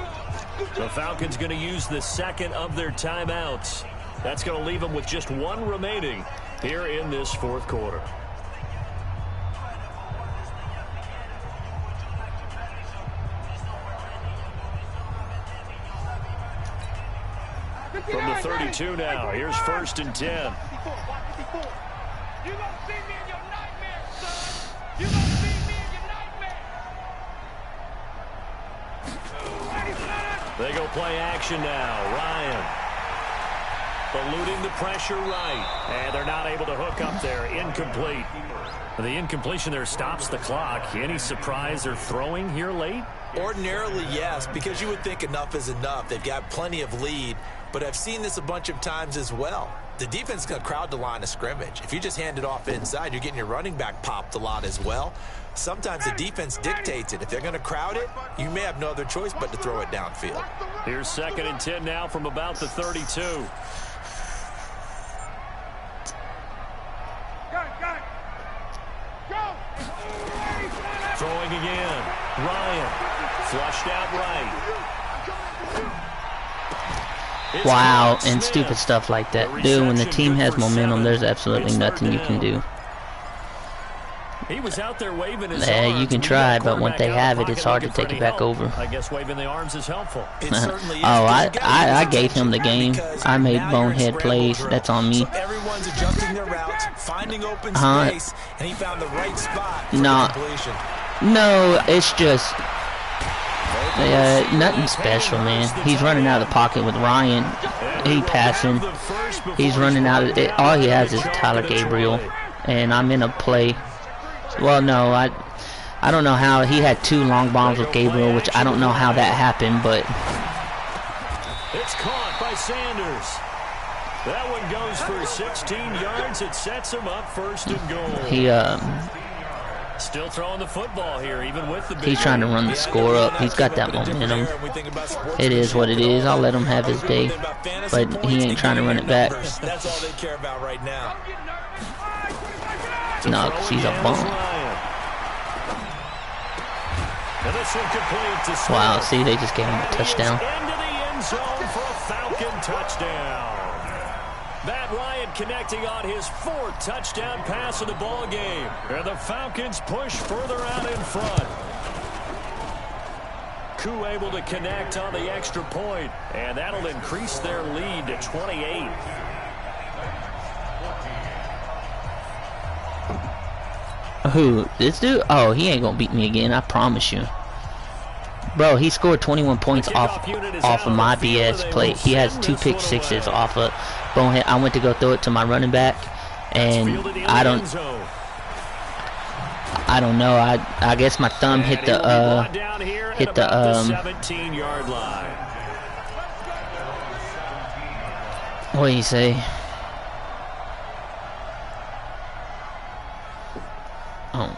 The Falcons going to use the 2nd of their timeouts. That's going to leave them with just 1 remaining here in this 4th quarter. From the 32 now, here's 1st and 10. You gonna see me in your nightmare, son. You gonna see me in your nightmare. They go play action now. Ryan eluding the pressure right. And they're not able to hook up there. Incomplete. The incompletion there stops the clock. Any surprise they're throwing here late? Ordinarily, yes, because you would think enough is enough. They've got plenty of lead, but I've seen this a bunch of times as well. The defense is going to crowd the line of scrimmage. If you just hand it off inside, you're getting your running back popped a lot as well. Sometimes the defense dictates it. If they're going to crowd it, you may have no other choice but to throw it downfield. Here's 2nd and 10 now from about the 32. Throwing again. Ryan. Flushed out right. Wow, and stupid stuff like that. Dude, when the team has momentum, there's absolutely nothing you can do. He was out there waving his Yeah, arms. you can try, but when they have it, it's hard to take it back over. I guess waving the arms is helpful. Oh, I gave him the game. I made bonehead plays. That's on me. Everyone's adjusting their routes, finding open space, and he found the right spot for completion. No, it's just nothing special, man. He's running out of the pocket with Ryan. He passing. He's running out of it. All he has is Tyler Gabriel, and I'm in a play. Well, no, I don't know how. He had 2 long bombs with Gabriel, which I don't know how that happened, but it's caught by Sanders. That one goes for 16 yards. It sets him up 1st and goal. He still throwing the football here, even with the big he's trying to run the score up. He's got that momentum. It is what it is. I'll let him have his day, but he ain't trying to run it back. That's all they care about right now. No, because he's a bum. Wow, see, they just gave him a touchdown. Into the end zone for a Falcon touchdown. Matt Ryan connecting on his 4th touchdown pass of the ball game. And the Falcons push further out in front. Koo able to connect on the extra point, and that'll increase their lead to 28. Who? This dude? Oh, he ain't gonna beat me again, I promise you. Bro, he scored 21 points off of my BS play. He has 2 pick sixes off of bonehead. I went to go throw it to my running back, and I don't know. I guess my thumb hit the 17-yard line. What do you say? Oh,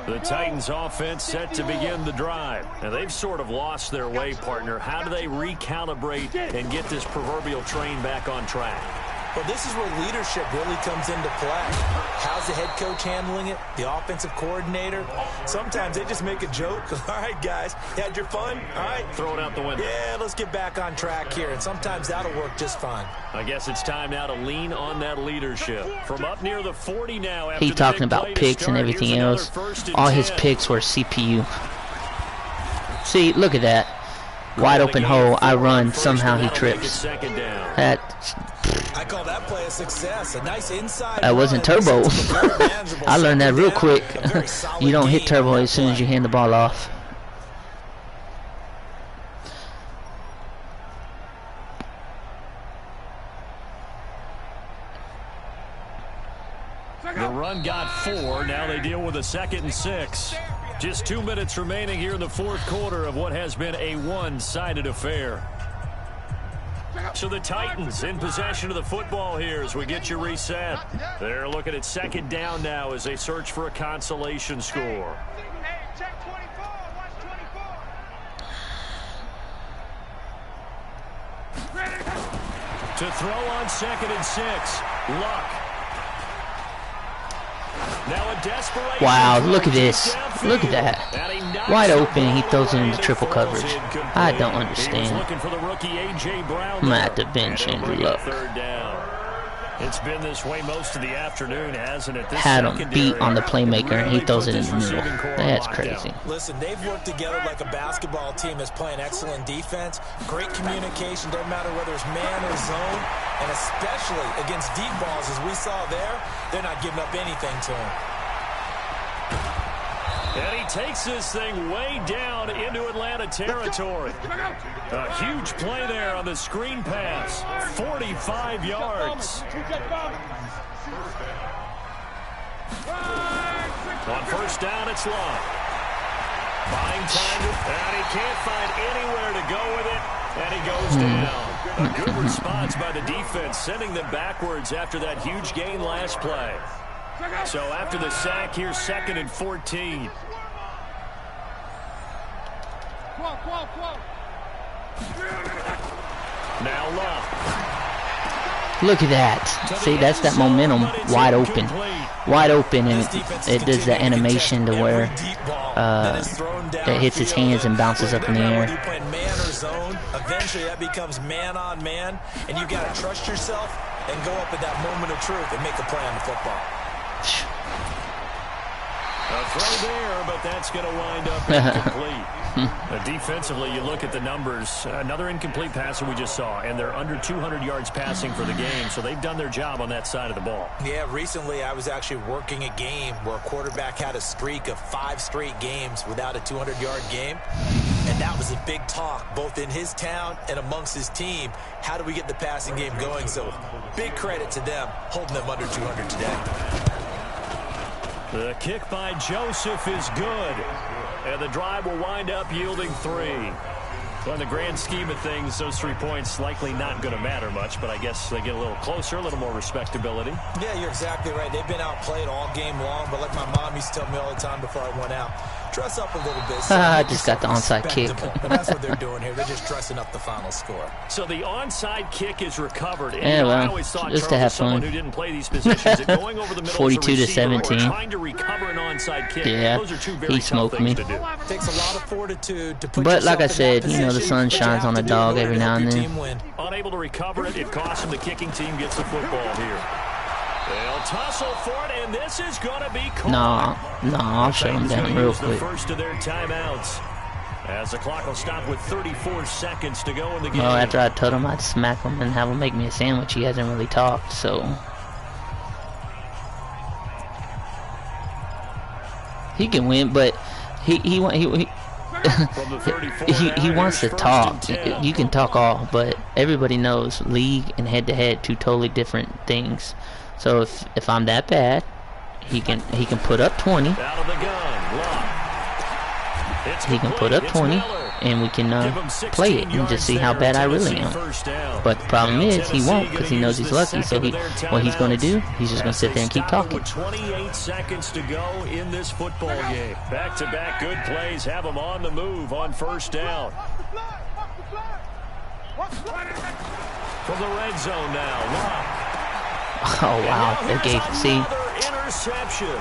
The Titans offense set to begin the drive. And they've sort of lost their way, partner. How do they recalibrate and get this proverbial train back on track? Well, this is where leadership really comes into play. How's the head coach handling it? The offensive coordinator? Sometimes they just make a joke. All right, guys, you had your fun? All right. Throw it out the window. Yeah, let's get back on track here. And sometimes that'll work just fine. I guess it's time now to lean on that leadership. From up near the 40 now. He talking about picks and everything else. All his picks were CPU. See, look at that. Wide open hole. I run. Somehow he trips. I call that play a success. A nice inside. That wasn't turbo. I learned that real quick. You don't hit turbo as soon as you hand the ball off. The run got 4. Now they deal with a 2nd and 6. Just 2 minutes remaining here in the 4th quarter of what has been a one-sided affair. So the Titans in possession of the football here as we get you reset. They're looking at 2nd down now as they search for a consolation score. To throw on 2nd and 6. Luck. Now a desperation. Wow, look at this. Look at that. Wide open, he throws it into triple coverage. I don't understand. I'm going to have to bench Andrew Luck. It's been this way most of the afternoon, hasn't it? Had him beat on the playmaker, and he throws it in the middle. That's crazy. Listen, they've worked together like a basketball team that's playing excellent defense. Great communication, doesn't matter whether it's man or zone. And especially against deep balls, as we saw there, they're not giving up anything to him. And he takes this thing way down into Atlanta territory. A huge play there on the screen pass. 45 yards. On 1st down, it's Long. Buying time, and he can't find anywhere to go with it, and he goes down. A good response by the defense, sending them backwards after that huge gain last play. So after the sack, here's 2nd and 14. Now Love. Look at that. See, that's that momentum. Wide open. Wide open, and it does the animation to where it hits his hands and bounces up in the air. Eventually that becomes man on man, and you got to trust yourself and go up at that moment of truth and make a play on the football. A throw there, but that's going to wind up incomplete. Defensively, you look at the numbers. Another incomplete pass that we just saw, and they're under 200 yards passing for the game, so they've done their job on that side of the ball. Yeah, recently I was actually working a game where a quarterback had a streak of 5 straight games without a 200-yard game, and that was a big talk, both in his town and amongst his team. How do we get the passing game going? So big credit to them, holding them under 200 today. The kick by Joseph is good. And the drive will wind up yielding 3. So in the grand scheme of things, those 3 points likely not going to matter much, but I guess they get a little closer, a little more respectability. Yeah, you're exactly right. They've been outplayed all game long, but like my mom used to tell me all the time before I went out, dress up a little bit. So I just got the onside kick. But that's what they're doing here. They're just dressing up the final score. So the onside kick is recovered. And yeah, well, I always thought just to have fun. Who didn't play these positions, going over the middle 42 to 17. Trying to recover an onside kick. Yeah, those are 2 very he smoked me. to do. Takes a lot of fortitude to put but like I said, you know, the sun shines on a dog every now and then. Unable to recover it, it costs him. The kicking team gets the football here. They'll tussle for it, and this is going to be caught. No, I'll shut him down real quick. The first of their timeouts, as the clock will stop with 34 seconds to go in the game. Well, after I told him I'd smack him and have him make me a sandwich, he hasn't really talked, so he can win, but he wants to talk. You can talk all, but everybody knows league and head-to-head 2 totally different things. So if I'm that bad, he can put up 20. Out of the gun, Love. he can put up 20, and we can play it and just see how bad I really am. But the problem is, he won't, because he knows he's lucky. So what he's going to do, he's just going to sit there and keep talking. 28 seconds to go in this football game. Back-to-back good plays have him on the move on first down. From the red zone now, Locke. Oh, wow. They gave, see. Interception.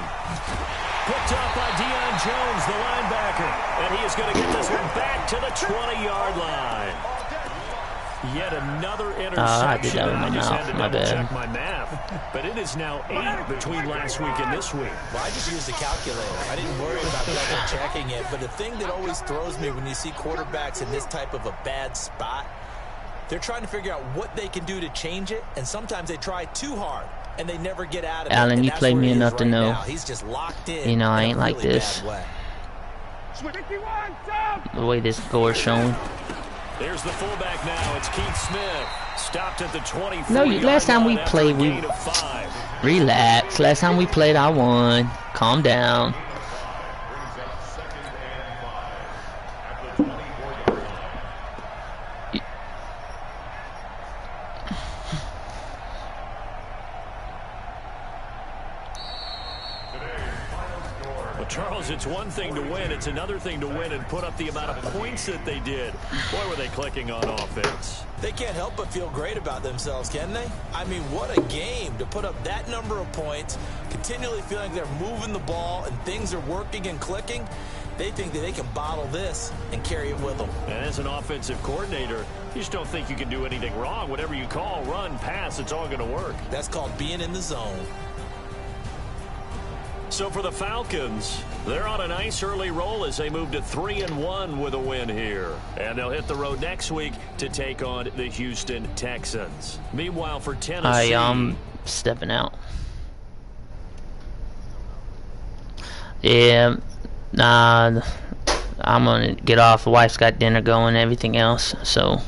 Picked up by Deion Jones, the linebacker. And he is going to get this one back to the 20-yard line. Yet another interception. I did that with my mouth. My bad. Check my math. But it is now 8 between last week and this week. Well, I just used the calculator. I didn't worry about double checking it. But the thing that always throws me when you see quarterbacks in this type of a bad spot, they're trying to figure out what they can do to change it, and sometimes they try too hard, and they never get out of it. Allen, you played me enough to know. He's just locked in. You know, I ain't like this. The way this score is shown. There's the fullback now. It's Keith Smith. Stopped at the 24. No, last time we played, we relax. Last time we played, I won. Calm down. Charles, it's one thing to win. It's another thing to win and put up the amount of points that they did. Boy, were they clicking on offense. They can't help but feel great about themselves, can they? I mean, what a game to put up that number of points, continually feeling they're moving the ball and things are working and clicking. They think that they can bottle this and carry it with them. And as an offensive coordinator, you just don't think you can do anything wrong. Whatever you call, run, pass, it's all going to work. That's called being in the zone. So for the Falcons, they're on a nice early roll as they move to 3-1 with a win here. And they'll hit the road next week to take on the Houston Texans. Meanwhile, for Tennessee... I'm stepping out. Yeah, I'm going to get off. The wife's got dinner going and everything else, so...